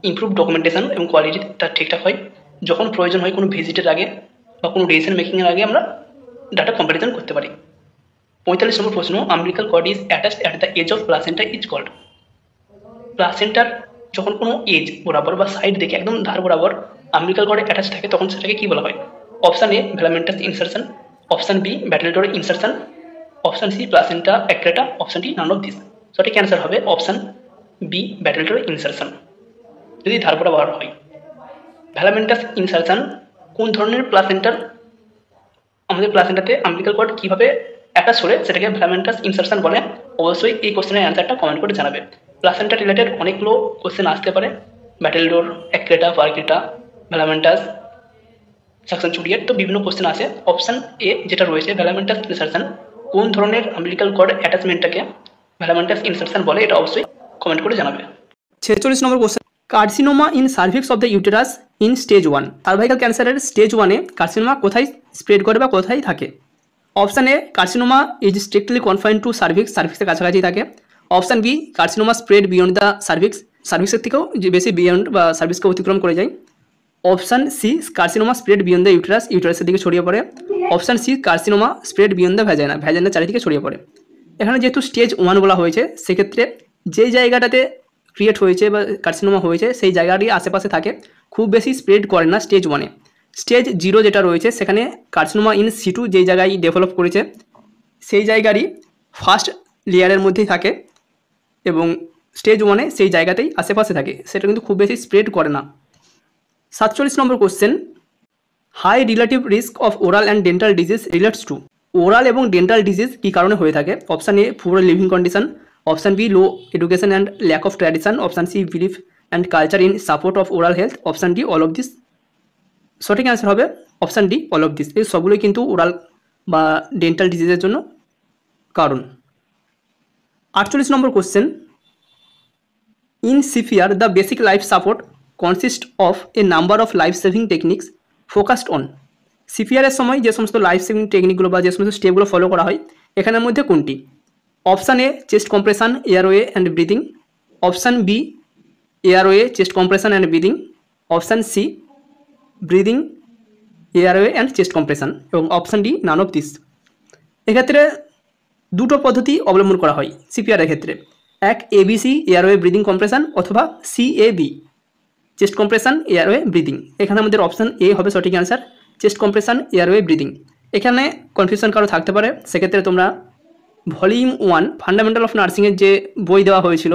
[SPEAKER 1] ইমপ্রুভ ডকুমেন্টেশন এবং কোয়ালিটি তার ঠিকঠাক হয়, যখন প্রয়োজন হয় কোনো ভিজিটের আগে বা কোনো ডিসিশন মেকিংয়ের আগে আমরা ডাটা কম্প্যারিজন করতে পারি। 45 নম্বর প্রশ্ন, umbilical cord is attached at the edge of placenta is called. প্লাসেন্টার যখন কোনো এজ বরাবর বা সাইড দেখে একদম ধার বরাবর আম্বিলিকাল কর্ড অ্যাটাচ থাকে তখন সেটাকে কী বলা হয়? Option A velamentous insertion, option B battledore insertion, option C placenta accreta, option D none of this. সঠিক অ্যান্সার হবে অপশান বি ব্যাটেলটরি ইনসারশন, যদি ধার বরাবর হয়। ভেলামেন্টাস ইনসারশন কোন ধরনের প্লাসেন্টার? আমাদের প্লাসেন্টাতে আম্বিলিকাল কর্ড কীভাবে অ্যাটাচ করে সেটাকে ভেলামেন্টাস ইনসারশন বলে। অবশ্যই এই কোশ্চেনের অ্যান্সারটা কমেন্ট করে জানাবে। প্লাসেন্টা রিলেটেড অনেকগুলো কোশ্চেন আসতে পারে, ব্যাটেলডোর, অ্যাক্রেটা, পারক্রেটা, ভেলামেন্টাস, সাকশন চুরিয়েট, তো বিভিন্ন কোশ্চেন আছে। অপশান এ যেটা রয়েছে ভেলামেন্টাস ইনসারশন, কোন ধরনের আম্বিলিকাল কর্ড অ্যাটাচমেন্টটাকে ভেলামেন্টাস ইনসারশন বলে এটা অবশ্যই কমেন্ট করে জানাবে।
[SPEAKER 2] 46 number question, carcinoma in cervix of the uterus in stage 1। Cervical ক্যান্সারের স্টেজ 1-এ কার্সিনোমা কোথায় স্প্রেড করে বা কোথায় থাকে? Option A carcinoma is strictly confined to cervix, সার্ভিক্সের কাছাকাছি থাকে। Option B, carcinoma spread beyond the সার্ভিক্সের থেকেও যে বেশি বিয়ন্ড বা সার্ভিসকে অতিক্রম করে যায়। Option C, carcinoma spread beyond the ইউটেরাসের দিকে ছড়িয়ে পড়ে। Option C, carcinoma spread beyond the ভ্যাজাইনার চারিদিকে ছড়িয়ে পড়ে। এখানে যেহেতু স্টেজ 1 বলা হয়েছে, সেক্ষেত্রে যেই জায়গাটাতে ক্রিয়েট হয়েছে বা কার্সিনোমা হয়েছে সেই জায়গাটি আশেপাশে থাকে, খুব বেশি স্প্রেড করে না স্টেজ 1-এ। স্টেজ 0 যেটা রয়েছে সেখানে কার্সিনোমা ইন সিটু যেই জায়গায় ডেভেলপ করেছে সেই জায়গারই ফার্স্ট লেয়ারের মধ্যেই থাকে এবং স্টেজ 1-এ সেই জায়গাতেই আশেপাশে থাকে, সেটা কিন্তু খুব বেশি স্প্রেড করে না। 47 number question, high relative risk of oral and dental disease relates to. Oral এবং ডেন্টাল ডিজিজ কী কারণে হয়ে থাকে? Option A, poor living condition. Option B, low education and lack of tradition. Option C, belief and culture in support of oral health. Option D, all of this. সঠিক অ্যান্সার হবে option D, all of this. এই সবগুলোই কিন্তু ওরাল বা ডেন্টাল ডিজিজের জন্য কারণ। 48 number question, in CPR the basic life support consist of a number of life saving techniques focused on. সিপিআরের সময় যে সমস্ত লাইফ সেভিং টেকনিকগুলো বা যে সমস্ত স্টেপগুলো ফলো করা হয় এখানের মধ্যে কোনটি? Option A, chest compression, airway and breathing. Option B, airway, chest compression and breathing. Option C, breathing, airway and chest compression. এবং option D, none of this. এক্ষেত্রে দুটো পদ্ধতি অবলম্বন করা হয় সিপিআরের ক্ষেত্রে। এক, এবিসি, এয়ারওয়ে ব্রিদিং কম্প্রেশন, অথবা CAB, chest compression airway breathing. এখানে আমাদের অপশান এ হবে সঠিক answer, chest compression airway breathing. এখানে কনফিউশন কারো থাকতে পারে, সেক্ষেত্রে তোমরা ভলিউম 1 ফান্ডামেন্টাল অফ নার্সিংয়ের যে বই দেওয়া হয়েছিল,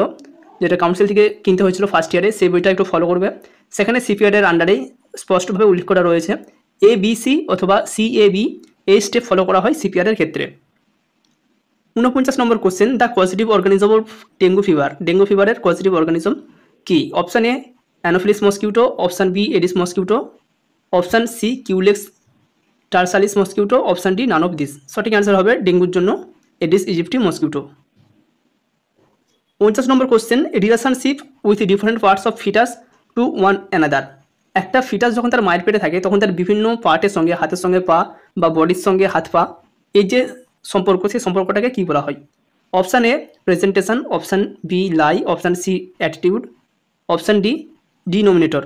[SPEAKER 2] যেটা কাউন্সিল থেকে কিনতে হয়েছিল ফার্স্ট ইয়ারে, সেই বইটা একটু ফলো করবে। সেখানে সিপিআরের আন্ডারেই স্পষ্টভাবে উল্লেখ করা রয়েছে এবিসি অথবা সিএবি, এই স্টেপ ফলো করা হয় সিপিআরের ক্ষেত্রে। 49 number question, the causative organism of dengue fever. Dengue ফিভারের কজেটিভ অর্গানিজম কি? Option A, anopheles mosquito. Option B, aedes mosquito. Option C, culex tarsalis mosquito. Option D, none of this. সঠিক অ্যান্সার হবে ডেঙ্গুর জন্য aedes aegypti mosquito. 49 number question, relationship with different parts of foetus to one another. একটা ফিটাস যখন তার মায়ের পেটে থাকে তখন তার বিভিন্ন পার্টের সঙ্গে, হাতের সঙ্গে পা বা বডির সঙ্গে হাত পা, এই যে সম্পর্ক, সেই সম্পর্কটাকে কী বলা হয়? Option A, presentation. Option B, lie. Option C, attitude. Option D, denominator.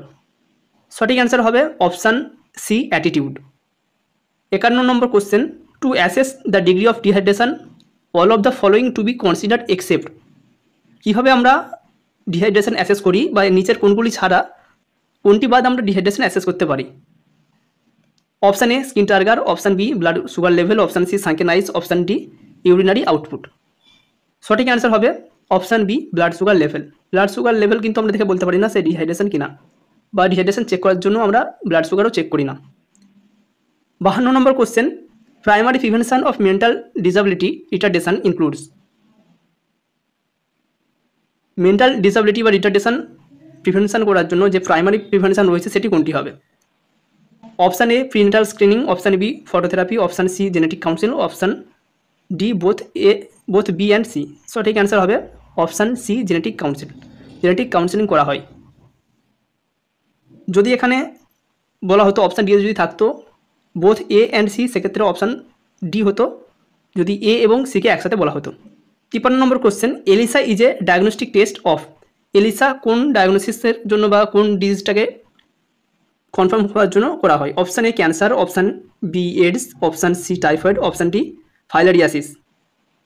[SPEAKER 2] সঠিক অ্যান্সার হবে option C, attitude. 51 number question, to assess the degree of dehydration all of the following to be considered except. কীভাবে আমরা ডিহাইড্রেশন অ্যাসেস করি বা নিচের কোনগুলি ছাড়া কোনটি বাদ আমরা ডিহাইড্রেশন অ্যাসেস করতে পারি? Option A, skin turgor. Option B, blood sugar level. Option C, sunken eyes. Option D, urinary output. সঠিক অ্যান্সার হবে option B, blood sugar level. Blood sugar level কিন্তু আমরা দেখে বলতে পারি না সে ডিহাইড্রেশন কিনা, বা ডিহাইড্রেশন চেক করার জন্য আমরা ব্লাড সুগারও চেক করি না। 52 number question, primary prevention of mental disability retardation includes. Mental disability বা রিটার্ডেশন প্রিভেনশন করার জন্য যে প্রাইমারি প্রিভেনশন রয়েছে সেটি কোনটি হবে? Option A, prenatal screening. Option B, phototherapy. Option C, genetic council. Option D, both B and C. সঠিক অ্যান্সার হবে option C, genetic council. Genetic counselling করা হয়। যদি এখানে বলা হতো অপশান ডি যদি থাকতো বোথ এ অ্যান্ড সি, সেক্ষেত্রে অপশান ডি হতো যদি এ এবং সিকে একসাথে বলা হতো। 53 number question, ELISA is a diagnostic test of. ELISA কোন ডায়াগনোসিসের জন্য বা কোন ডিজিজটাকে কনফার্ম করার জন্য করা হয়? Option A, cancer. Option B, AIDS. Option C, typhoid. Option D, filariasis.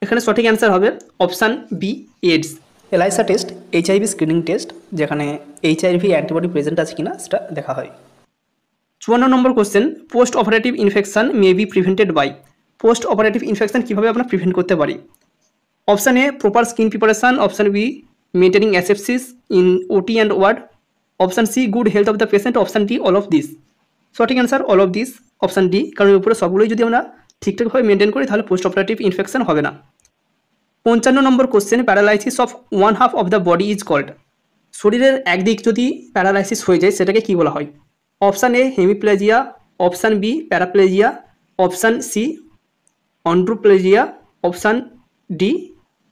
[SPEAKER 2] এখানে সঠিক অ্যান্সার হবে option B, AIDS. ELISA test HIV screening test, যেখানে এইচআইভি অ্যান্টিবডি প্রেজেন্ট আছে কিনা সেটা দেখা হয়। 54 number question, post operative infection may be prevented by. Post operative infection কীভাবে আমরা প্রিভেন্ট করতে পারি? Option A, proper skin preparation. Option B, maintaining asepsis in OT and ward. Option C, good health of the patient. Option D, all of this. সঠিক answer all of this, option D. কারণ উপরে সবগুলোই যদি আমরা ঠিকঠাকভাবে মেনটেন করি তাহলে পোস্ট অপারেটিভ ইনফেকশন হবে না। 55 number question, paralysis of one half of the body is called. শরীরের একদিক যদি প্যারালাইসিস হয়ে যায় সেটাকে কী বলা হয়? Option A, hemiplegia. Option B, paraplegia. Option C, androplegia. Option D,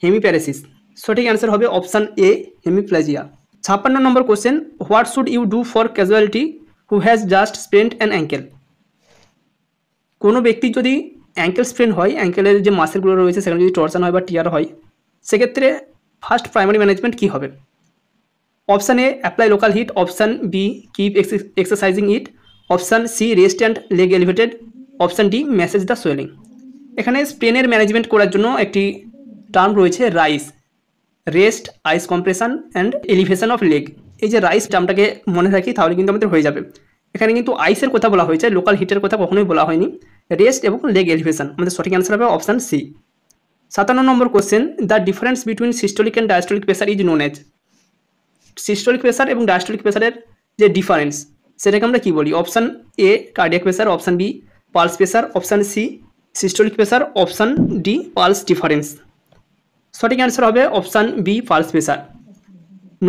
[SPEAKER 2] hemiparesis. সঠিক অ্যান্সার হবে option A, hemiplegia. 56 number question, what should you do for casualty who has just sprained an ankle. কোনো ব্যক্তির যদি অ্যাঙ্কেল স্প্রেন হয়, অ্যাঙ্কেলের যে মাসেলগুলো রয়েছে সেখানে যদি টর্শন হয় বা টিয়ার হয়, সেক্ষেত্রে ফার্স্ট প্রাইমারি ম্যানেজমেন্ট কী হবে? Option A apply local heat, option B keep exercising it, option C rest and leg elevated, option D massage the swelling. এখানে স্প্রেনের ম্যানেজমেন্ট করার জন্য একটি টার্ম রয়েছে RICE, rest, ice compression and elevation of leg. এই যে রাইস টার্মটাকে মনে রাখি তাহলে কিন্তু আমাদের হয়ে যাবে। এখানে কিন্তু আইসের কথা বলা হয়েছে, লোকাল হিটের কথা কখনোই বলা হয়নি। রেস্ট এবং লেগ এলিভেশন, আমাদের সঠিক অ্যান্সার হবে option C. 57 number question, the difference between systolic and diastolic pressure is known as. Systolic pressure এবং ডায়াস্টোলিক প্রেসারের যে ডিফারেন্স সেটাকে আমরা কী বলি? Option A cardiac pressure, option B pulse pressure, option C systolic pressure, option D pulse difference. সঠিক অ্যান্সার হবে option B pulse pressure.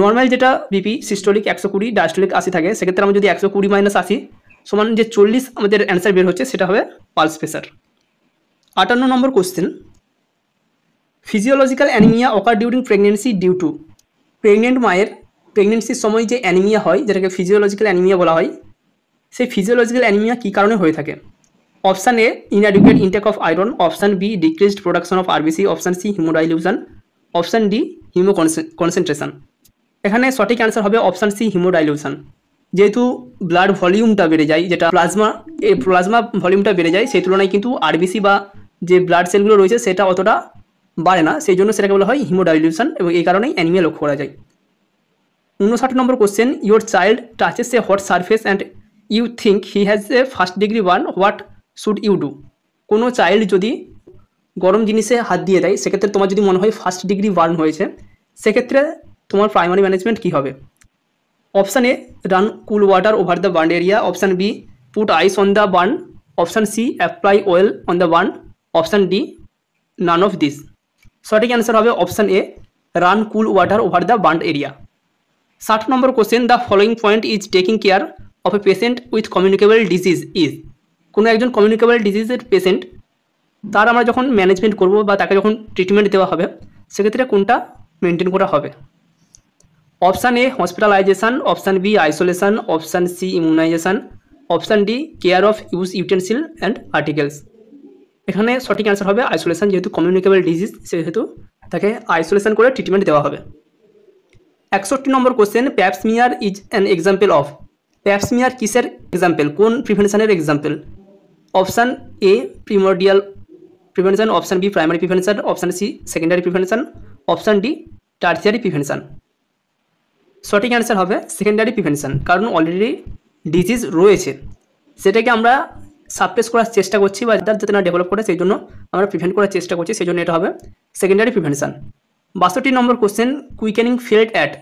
[SPEAKER 2] Normal যেটা বিপি সিস্টোলিক 120, ডায়াস্টোলিক 80 থাকে, সেক্ষেত্রে আমরা যদি 120 - 80 সমান যে 40 আমাদের অ্যান্সার বের হচ্ছে সেটা হবে pulse pressure. 58 number question, physiological anaemia occur during pregnancy due to. Pregnant মায়ের প্রেগনেন্সির সময় যে অ্যানিমিয়া হয় যেটাকে ফিজিওলজিক্যাল অ্যানিমিয়া বলা হয়, সেই ফিজিওলজিক্যাল অ্যানিমিয়া কী কারণে হয়ে থাকে? Option A inadequate intake of iron, option B decreased production of RBC, option C haemodilution, option D haemoconcentration. এখানে সঠিক অ্যান্সার হবে অপশান সি হিমোডাইলিউশন। যেহেতু ব্লাড ভলিউমটা বেড়ে যায়, যেটা প্লাজমা ভলিউমটা বেড়ে যায়, সেই তুলনায় কিন্তু আরবিসি বা যে ব্লাড সেলগুলো রয়েছে সেটা অতটা বাড়ে না, সেই জন্য সেটাকে বলা হয় হিমোডাইলিউশন এবং এই কারণেই অ্যানিমিয়া লক্ষ্য করা যায়। 59 number question, your child touches a hot surface and you think he has a first degree burn, what should you do. কোনো চাইল্ড যদি গরম জিনিসে হাত দিয়ে দেয়, সেক্ষেত্রে তোমার যদি মনে হয় ফার্স্ট ডিগ্রি বার্ন হয়েছে, সেক্ষেত্রে তোমার প্রাইমারি ম্যানেজমেন্ট কী হবে? Option A run cool water over the burn area, option B put ice on the burn, option C apply oil on the burn, option D none of this. সঠিক অ্যান্সার হবে option A run cool water over the burn area. 60 number question, the following point is taking care of a patient with communicable disease is. কোনো একজন কমিউনিকেবল ডিজিজের পেশেন্ট, তার আমরা যখন ম্যানেজমেন্ট করব বা তাকে যখন ট্রিটমেন্ট দেওয়া হবে, সেক্ষেত্রে কোনটা মেনটেন করা হবে? Option A hospitalization, option B isolation, option C immunization, option D care of use utensil and articles. এখানে সঠিক অ্যান্সার হবে আইসোলেশন। যেহেতু কমিউনিকেবল ডিজিজ সেহেতু তাকে আইসোলেশন করে ট্রিটমেন্ট দেওয়া হবে। 61 number question, pap smear is an example of. Pap smear কিসের এক্সাম্পল, কোন প্রিভেনশনের example? Option A primordial prevention, option B primary prevention, option C secondary prevention, option D tertiary prevention. সঠিক অ্যান্সার হবে সেকেন্ডারি প্রিভেনশন, কারণ অলরেডি ডিজিজ রয়েছে, সেটাকে আমরা সাপ্রেস করার চেষ্টা করছি বা যাতে না ডেভেলপ করে, সেই জন্য আমরা প্রিভেন্ট করার চেষ্টা করছি, সেই জন্য এটা হবে secondary prevention. 62 number question, quickening felt at.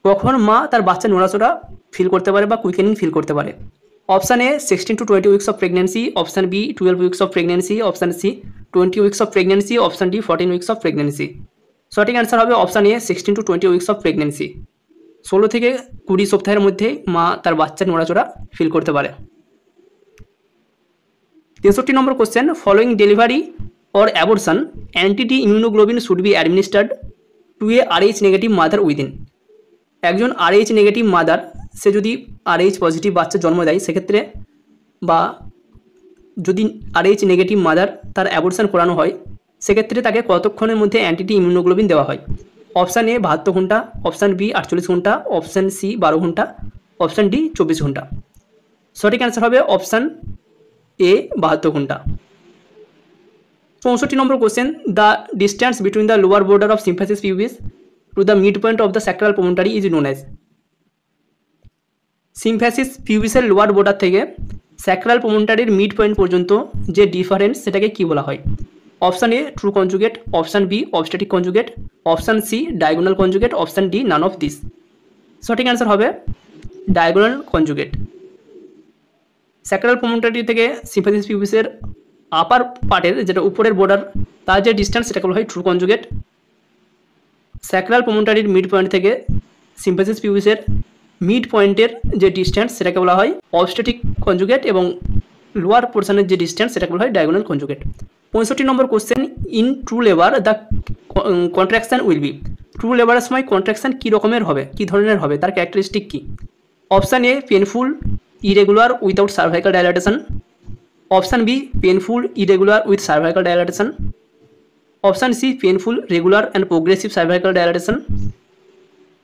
[SPEAKER 2] কখন মা তার বাচ্চা নড়াচড়া ফিল করতে পারে বা কুইকেনিং ফিল করতে পারে? Option A 16 to 20 weeks of pregnancy, option B 12 weeks of pregnancy, option C 20 weeks of pregnancy, option D 14 weeks of pregnancy. সঠিক অ্যান্সার হবে option A 16 to 20 weeks of pregnancy. 16 থেকে 20 সপ্তাহের মধ্যে মা তার বাচ্চার নড়াচড়া ফিল করতে পারে। 63 number question, following delivery or abortion anti immunoglobin should be administered to a RH negative mother within. একজন RH নেগেটিভ মাদার, সে যদি RH পজিটিভ বাচ্চা জন্ম দেয়, সেক্ষেত্রে বা যদি RH নেগেটিভ মাদার তার অ্যাবর্শন করানো হয়, সেক্ষেত্রে তাকে কতক্ষণের মধ্যে অ্যান্টি ইমিউনোগ্লোবিন দেওয়া হয়? অপশান এ 72 ঘন্টা, অপশান বি 48 ঘন্টা, অপশান সি 12 ঘন্টা, অপশান ডি 24 ঘন্টা। সঠিক অ্যান্সার হবে অপশান এ 72 ঘন্টা। 64 number question, the distance between the lower border of symphysis pubis to the mid point of the sacral promontory is known as. Symphysis পিউবিসের লোয়ার বর্ডার থেকে স্যাক্রাল প্রমোটারির মিড পয়েন্ট পর্যন্ত যে ডিফারেন্স সেটাকে কি বলা হয়? Option A true conjugate, option B obstetric conjugate, option C diagonal conjugate, option D none of this. সঠিক অ্যান্সার হবে ডায়াগোনাল কনজুগেট। স্যাক্রাল প্রমোটারি থেকে সিম্ফ্যাসিস পিউবিসের আপার পার্টের যেটা উপরের বর্ডার, তার যে ডিস্টেন্স সেটাকে বলা হয় ট্রু কনজুগেট। স্যাক্রাল প্রমোটারির মিড পয়েন্ট থেকে সিম্ফ্যাসিস পিউবিসের মিড পয়েন্টের যে ডিস্টেন্স সেটাকে বলা হয় অবস্ট্যাটিক কনজুগেট এবং লোয়ার পোর্শনের যে ডিস্টেন্স সেটাকে বলা হয় diagonal conjugate. 65 number question, in true labour the contraction will be. True লেবারের সময় কন্ট্রাকশন কী রকমের হবে, কী ধরনের হবে, তার ক্যারেক্টারিস্টিক কী? Option A painful irregular without cervical dilatation, option B painful irregular with cervical dilatation, option C painful regular and progressive cervical dilatation.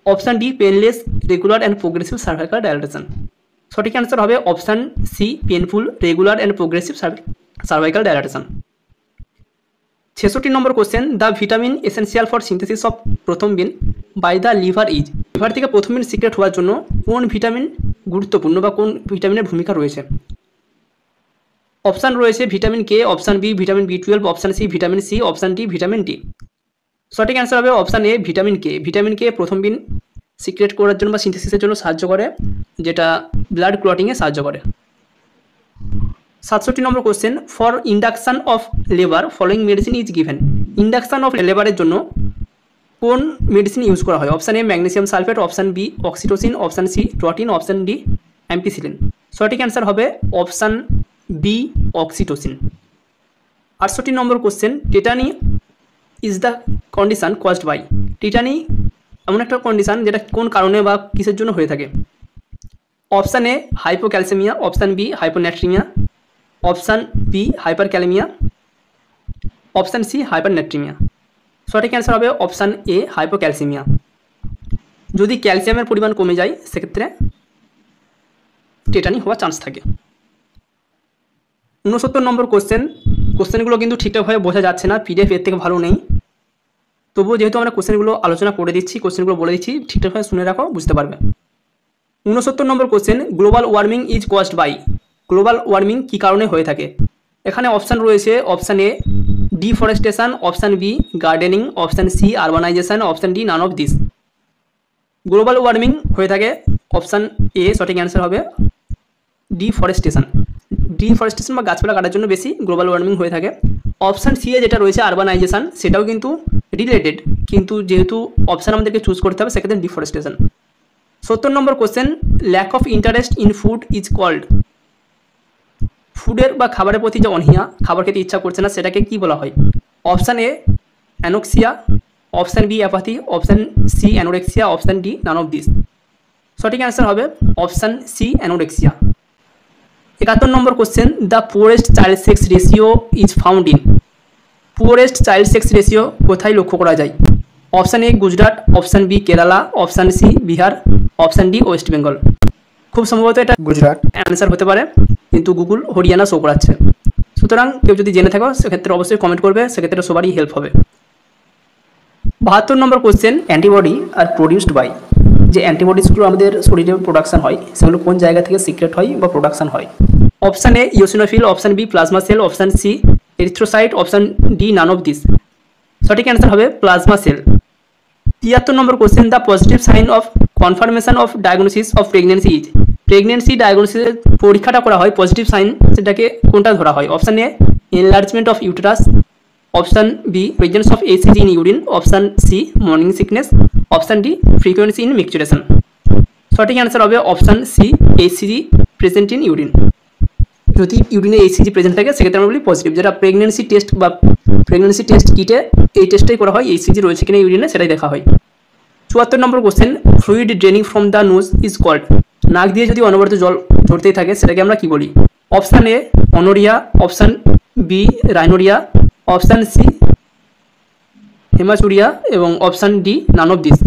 [SPEAKER 2] Option D painless regular and progressive cervical dilatation. সঠিক অ্যান্সার হবে option C painful regular and progressive cervical dilatation. 66 number question, the vitamin essential for synthesis of prothrombin by the liver is. Liver থেকে প্রথমবিন সিক্রেট হওয়ার জন্য কোন ভিটামিন গুরুত্বপূর্ণ বা কোন ভিটামিনের ভূমিকা রয়েছে? অপশান রয়েছে vitamin K, option B vitamin বি12, option C vitamin C, option D vitamin D. সঠিক অ্যান্সার হবে option A vitamin K. Vitamin K prothrombin secrete করার জন্য বা সিনথেসিসের জন্য সাহায্য করে, যেটা ব্লাড ক্লটিংয়ে সাহায্য করে। 67 number question, for induction of labour following medicine is given. Induction of লেবারের জন্য কোন মেডিসিন ইউজ করা হয়? Option A magnesium sulphate, option B oxytocin, option C trotin, option D ampicillin. সঠিক অ্যান্সার হবে option B oxytocin. 68 number question, tetany is the condition caused by. Tetany এমন একটা কন্ডিশন যেটা কোন কারণে বা কিসের জন্য হয়ে থাকে? Option A hypocalcaemia, option B hyponatraemia, option B hyperkalaemia, option C hypernatraemia. সঠিক অ্যান্সার হবে অপশান এ হাইপোক্যালসেমিয়া। যদি ক্যালসিয়ামের পরিমাণ কমে যায় সেক্ষেত্রে টেটানি হওয়ার চান্স থাকে। 69 নম্বর কোশ্চেনগুলো কিন্তু ঠিকঠাকভাবে বোঝা যাচ্ছে না, পিডিএফ এর থেকে ভালো নেই। তবুও যেহেতু আমরা কোশ্চেনগুলো আলোচনা করে দিচ্ছি, কোশ্চেনগুলো বলে দিচ্ছি, ঠিকঠাকভাবে শুনে রাখো, বুঝতে পারবে। 69 number question, global warming is caused by. Global warming কী কারণে হয়ে থাকে? এখানে অপশান রয়েছে option A deforestation, option B gardening, option C urbanisation, option D none of this. Global warming হয়ে থাকে অপশান এ, সঠিক অ্যান্সার হবে ডিফরেস্টেশন। ডিফরেস্টেশন বা গাছপালা কাটার জন্য বেশি গ্লোবাল ওয়ার্মিং হয়ে থাকে। অপশান সি এ যেটা রয়েছে আরবানাইজেশন, সেটাও কিন্তু রিলেটেড, কিন্তু যেহেতু অপশান আমাদেরকে চুজ করতে হবে সেক্ষেত্রে deforestation. 70 number question, lack of interest in food is called. ফুডের বা খাবারের প্রতি যে অনীহা, খাবার খেতে ইচ্ছা করছে না, সেটাকে কি বলা হয়? Option A anoxia, option B apathy, option C anorexia, option D none of this. সঠিক অ্যান্সার হবে option C anorexia. 71 number question, the poorest child sex ratio is found in. Poorest child sex ratio কোথায় লক্ষ্য করা যায়? Option A Gujarat, option B Kerala, option C Bihar, option D West Bengal. খুব সম্ভবত এটা গুজরাট অ্যান্সার হতে পারে, কিন্তু গুগল হরিয়ানা শো করাচ্ছে। সুতরাং কেউ যদি জেনে থাকো সেক্ষেত্রে অবশ্যই কমেন্ট করবে, সেক্ষেত্রে সবারই হেল্প হবে। 72 number question, antibody are produced by. যে অ্যান্টিবডিসগুলো আমাদের শরীরে প্রোডাকশন হয় সেগুলো কোন জায়গা থেকে সিক্রেট হয় বা প্রোডাকশন হয়? Option A eosinophil, option B plasma cell, option C erythrocyte, option D none of this. সঠিক অ্যান্সার হবে plasma cell. 73 number question, the positive sign of confirmation of diagnosis of pregnancy is. Pregnancy ডায়াগনোসিসের পরীক্ষাটা করা হয়, পজিটিভ সাইন সেটাকে কোনটা ধরা হয়? Option A enlargement of uterus, option B presence of HCG in urine, option C morning sickness, option D frequency in micturition. সঠিক অ্যান্সার হবে option C HCG present in urine. যদি ইউরিনে এইচসিজি প্রেজেন্ট থাকে সেক্ষেত্রে আমরা বলি পজিটিভ। যেটা প্রেগনেন্সি টেস্ট বা প্রেগনেন্সি টেস্ট কিটে এই টেস্টটাই করা হয়, এইচসিজি রয়েছে কিনা ইউরিনে সেটাই দেখা হয়। 74 number question, fluid draining from the nose is called. নাক দিয়ে যদি অনবরত জল ঝরতেই থাকে সেটাকে আমরা কি বলি? Option A otorrhoea, option B rhinorrhoea, option C haematuria এবং option D none of this.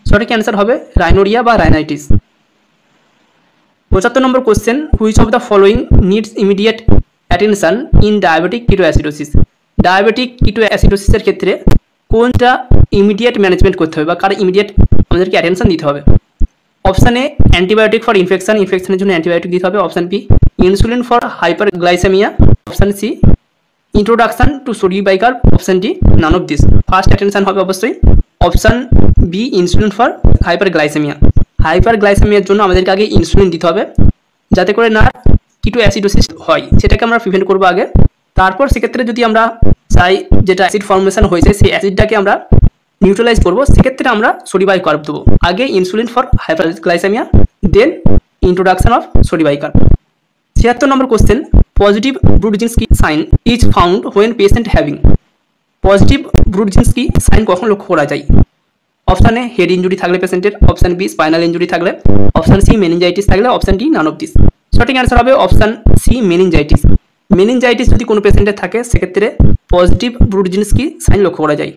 [SPEAKER 2] সঠিক অ্যান্সার হবে রাইনোরিয়া বা rhinitis. 75 number question, which of the following needs immediate attention in diabetic ketoacidosis. Diabetic কিটোঅ্যাসিডোসিসের ক্ষেত্রে কোনটা ইমিডিয়েট ম্যানেজমেন্ট করতে হবে বা কার ইমিডিয়েট আমাদেরকে অ্যাটেনশন দিতে হবে? Option A antibiotic for infection, ইনফেকশনের জন্য অ্যান্টিবায়োটিক দিতে হবে, option B insulin for hyperglycaemia, option C introduction to sodium bicarb, option D none of this. First attention হবে অবশ্যই option B insulin for hyperglycaemia. হাইপারগ্লাইসেমিয়ার জন্য আমাদেরকে আগে ইনসুলিন দিতে হবে যাতে করে না কিটোঅ্যাসিডোসিস হয়, সেটাকে আমরা প্রিভেন্ট করবো আগে। তারপর সেক্ষেত্রে যদি আমরা চাই যেটা অ্যাসিড ফর্মেশন হয়েছে সেই অ্যাসিডটাকে আমরা নিউট্রালাইজ করবো, সেক্ষেত্রে আমরা সোডিয়াম বাইকার্ব দেবো। আগে insulin for hyperglycaemia, then introduction of sodium bicarb. 76 number question, positive Brudzinski sign is found when patient having. Positive Brudzinski sign কখন লক্ষ্য করা যায়? অপশান এ হেড ইঞ্জুরি থাকলে পেশেন্টের, অপশান বি স্পাইনাল ইঞ্জুরি থাকলে, অপশান সি মেনিনজাইটিস থাকলে, option D none of this. সঠিক অ্যান্সার হবে অপশান সি মেনিনজাইটিস। মেনিনজাইটিস যদি কোনো পেশেন্টের থাকে সেক্ষেত্রে পজিটিভ ব্রুডজিনস্কি সাইন লক্ষ্য করা যায়।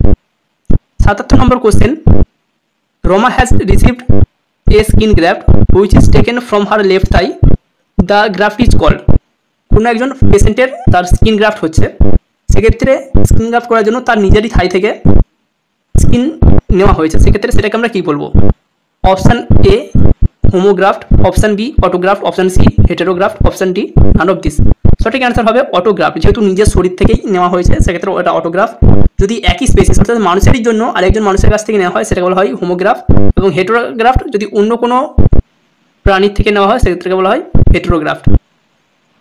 [SPEAKER 2] 77 number question, Roma has received a skin graft which is taken from her left thigh, the graft is called. কোনো একজন পেশেন্টের তার স্কিন গ্রাফট হচ্ছে, সেক্ষেত্রে স্কিন গ্রাফট করার জন্য তার নিজেরই থাই থেকে স্কিন নেওয়া হয়েছে, সেক্ষেত্রে সেটাকে আমরা কী বলবো? Option A homograft, option B autograft, option C heterograft, option D none of this. সঠিক অ্যান্সার হবে অটোগ্রাফট। যেহেতু নিজের শরীর থেকেই নেওয়া হয়েছে সেক্ষেত্রে ওটা অটোগ্রাফ। যদি একই স্পেসিস অর্থাৎ মানুষেরই জন্য আরেকজন মানুষের কাছ থেকে নেওয়া হয় সেটাকে বলা হয় হোমোগ্রাফ, এবং হেটেরোগ্রাফট যদি অন্য কোনো প্রাণীর থেকে নেওয়া হয় সেক্ষেত্রে বলা হয় heterograft.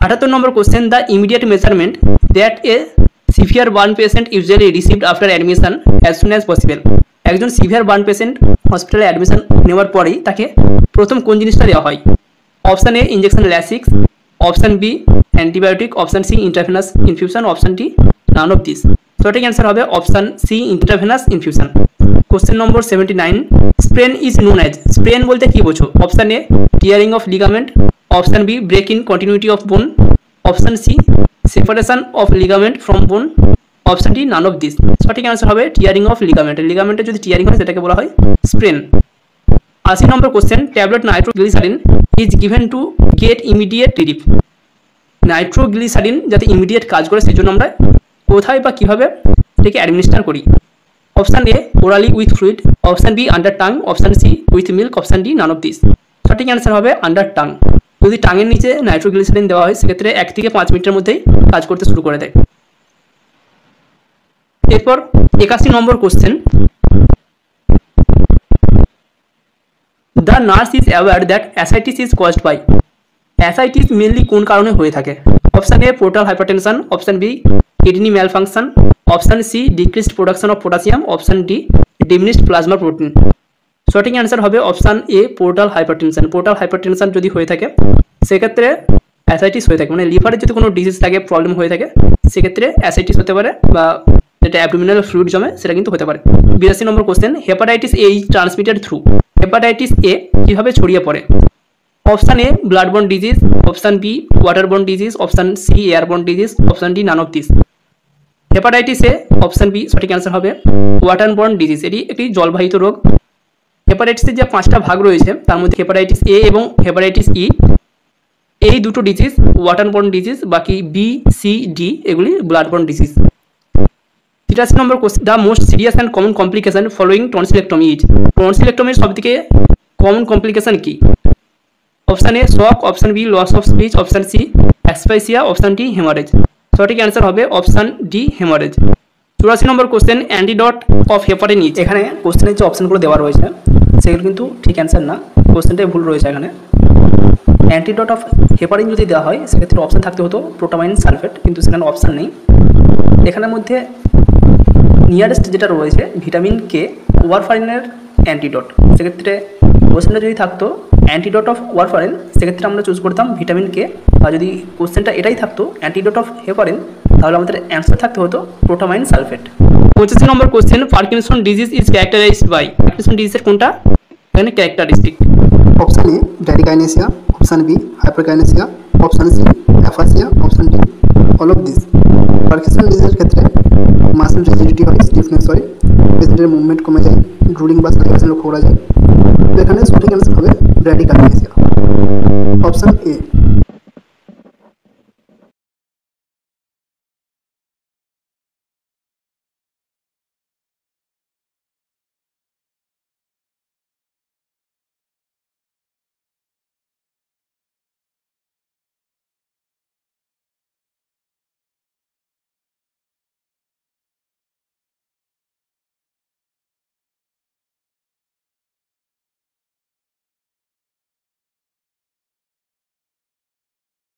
[SPEAKER 2] 78 number question, the immediate measurement that a severe burn patient usually received after admission as soon as possible. একজন সিভিয়ার বার্ন পেশেন্ট হসপিটালে অ্যাডমিশন নেওয়ার পরেই তাকে প্রথম কোন জিনিসটা দেওয়া হয়? Option A injection Lasix, option B antibiotic, option C intravenous infusion, option D none of this. সঠিক অ্যান্সার হবে option C intravenous infusion. Question number 79, sprain is known as. Sprain বলতে কি বোঝো? Option A tearing of ligament, option B break in continuity of bone, option C separation of ligament from bone, option D none of this. সঠিক অ্যান্সার হবে টিয়ারিং অফ লিগামেন্ট। লিগামেন্টে যদি টিয়ারিং হয় সেটাকে বলা হয় sprain. 80 number question, tablet nitroglycerin is given to get immediate relief. Nitroglycerin যাতে ইমিডিয়েট কাজ করে সেই জন্য আমরা কোথায় বা কীভাবে এটাকে অ্যাডমিনিস্টার করি? Option A orally with fluid, option B under tongue, option C with milk, option D none of this. সঠিক অ্যান্সার হবে আন্ডার টাং। যদি টাঙের নিচে নাইট্রোগ্লিসারিন দেওয়া হয় সেক্ষেত্রে 1 থেকে 5 মিনিটের মধ্যেই কাজ করতে শুরু করে দেয়। এরপর 81 number question, the nurse is aware that ascites is caused by. Ascites mainly কোন কারণে হয়ে থাকে? Option A portal hypertension, option B kidney malfunction, option C decreased production of potassium, option D diminished plasma protein. সঠিক অ্যান্সার হবে option A portal hypertension. Portal hypertension যদি হয়ে থাকে সেক্ষেত্রে অ্যাসাইটিস হয়ে থাকে, মানে লিভারে যদি কোনো ডিজিজ থাকে, প্রবলেম হয়ে থাকে সেক্ষেত্রে অ্যাসাইটিস হতে পারে, বা যেটা অ্যাবডোমিনাল ফ্লুইড জমে সেটা কিন্তু হতে পারে। 82 number question, hepatitis A is transmitted through. Hepatitis A কীভাবে ছড়িয়ে পড়ে? Option A bloodborne disease, option B waterborne disease, option C airborne disease, option D none of this. Hepatitis A option B সঠিক অ্যান্সার হবে ওয়াটারবর্ন ডিজিজ। এটি একটি জলবাহিত রোগ। হেপাটাইটিসের যে 5টা ভাগ রয়েছে তার মধ্যে হেপাটাইটিস এ এবং হেপাটাইটিস ই, এই দুটো ডিজিজ ওয়াটারবর্ন ডিজিজ, বাকি বি সি ডি এগুলি bloodborne disease. 83 number question, the most serious and common complication following tonsillectomy is. টনসিলেক্টমির সবথেকে কমন কমপ্লিকেশন কি? Option A shock, option B loss of speech, option C asphyxia, option D haemorrhage. সঠিক অ্যান্সার হবে option D haemorrhage. 84 number question, antidote of heparin is. এখানে কোশ্চেনের যে অপশানগুলো দেওয়া রয়েছে সেগুলো কিন্তু ঠিক অ্যান্সার না, কোশ্চেনটাই ভুল রয়েছে এখানে। অ্যান্টিডট অফ হেপারিন যদি দেওয়া হয় সেক্ষেত্রে অপশান থাকতে হতো প্রোটামাইন সালফেট, কিন্তু সেখানে অপশান নেই। এখানের মধ্যে নিয়ারেস্ট যেটা রয়েছে ভিটামিন কে, ওয়ারফারিনের অ্যান্টিডট, সেক্ষেত্রে কোশ্চেনটা যদি থাকতো অ্যান্টিডট অফ ওয়ারফারিন সেক্ষেত্রে আমরা চুজ করতাম ভিটামিন কে, আর যদি কোশ্চেনটা এটাই থাকতো অ্যান্টিডট অফ হেপারিন তাহলে আমাদের অ্যান্সার থাকতে হতো protamine sulphate. 25 number question, Parkinson disease is characterised by. Parkinson ডিজিজের কোনটা এখানে characteristic?
[SPEAKER 3] Option A bradykinesia, option B hyperkinesia, option C aphasia, option D all of this. Parkinson ডিজিজের ক্ষেত্রে মাসেল রিজিডিটি হয়, স্টিফনেস হয়, পেশেন্টের মুভমেন্ট কমে যায়, ড্রুলিং বা সার্কুলেশন লক্ষ্য করা যায়। তো এখানে সঠিক অ্যান্সার হবে ব্র্যাডিকাইনেসিয়া, অপশান এ।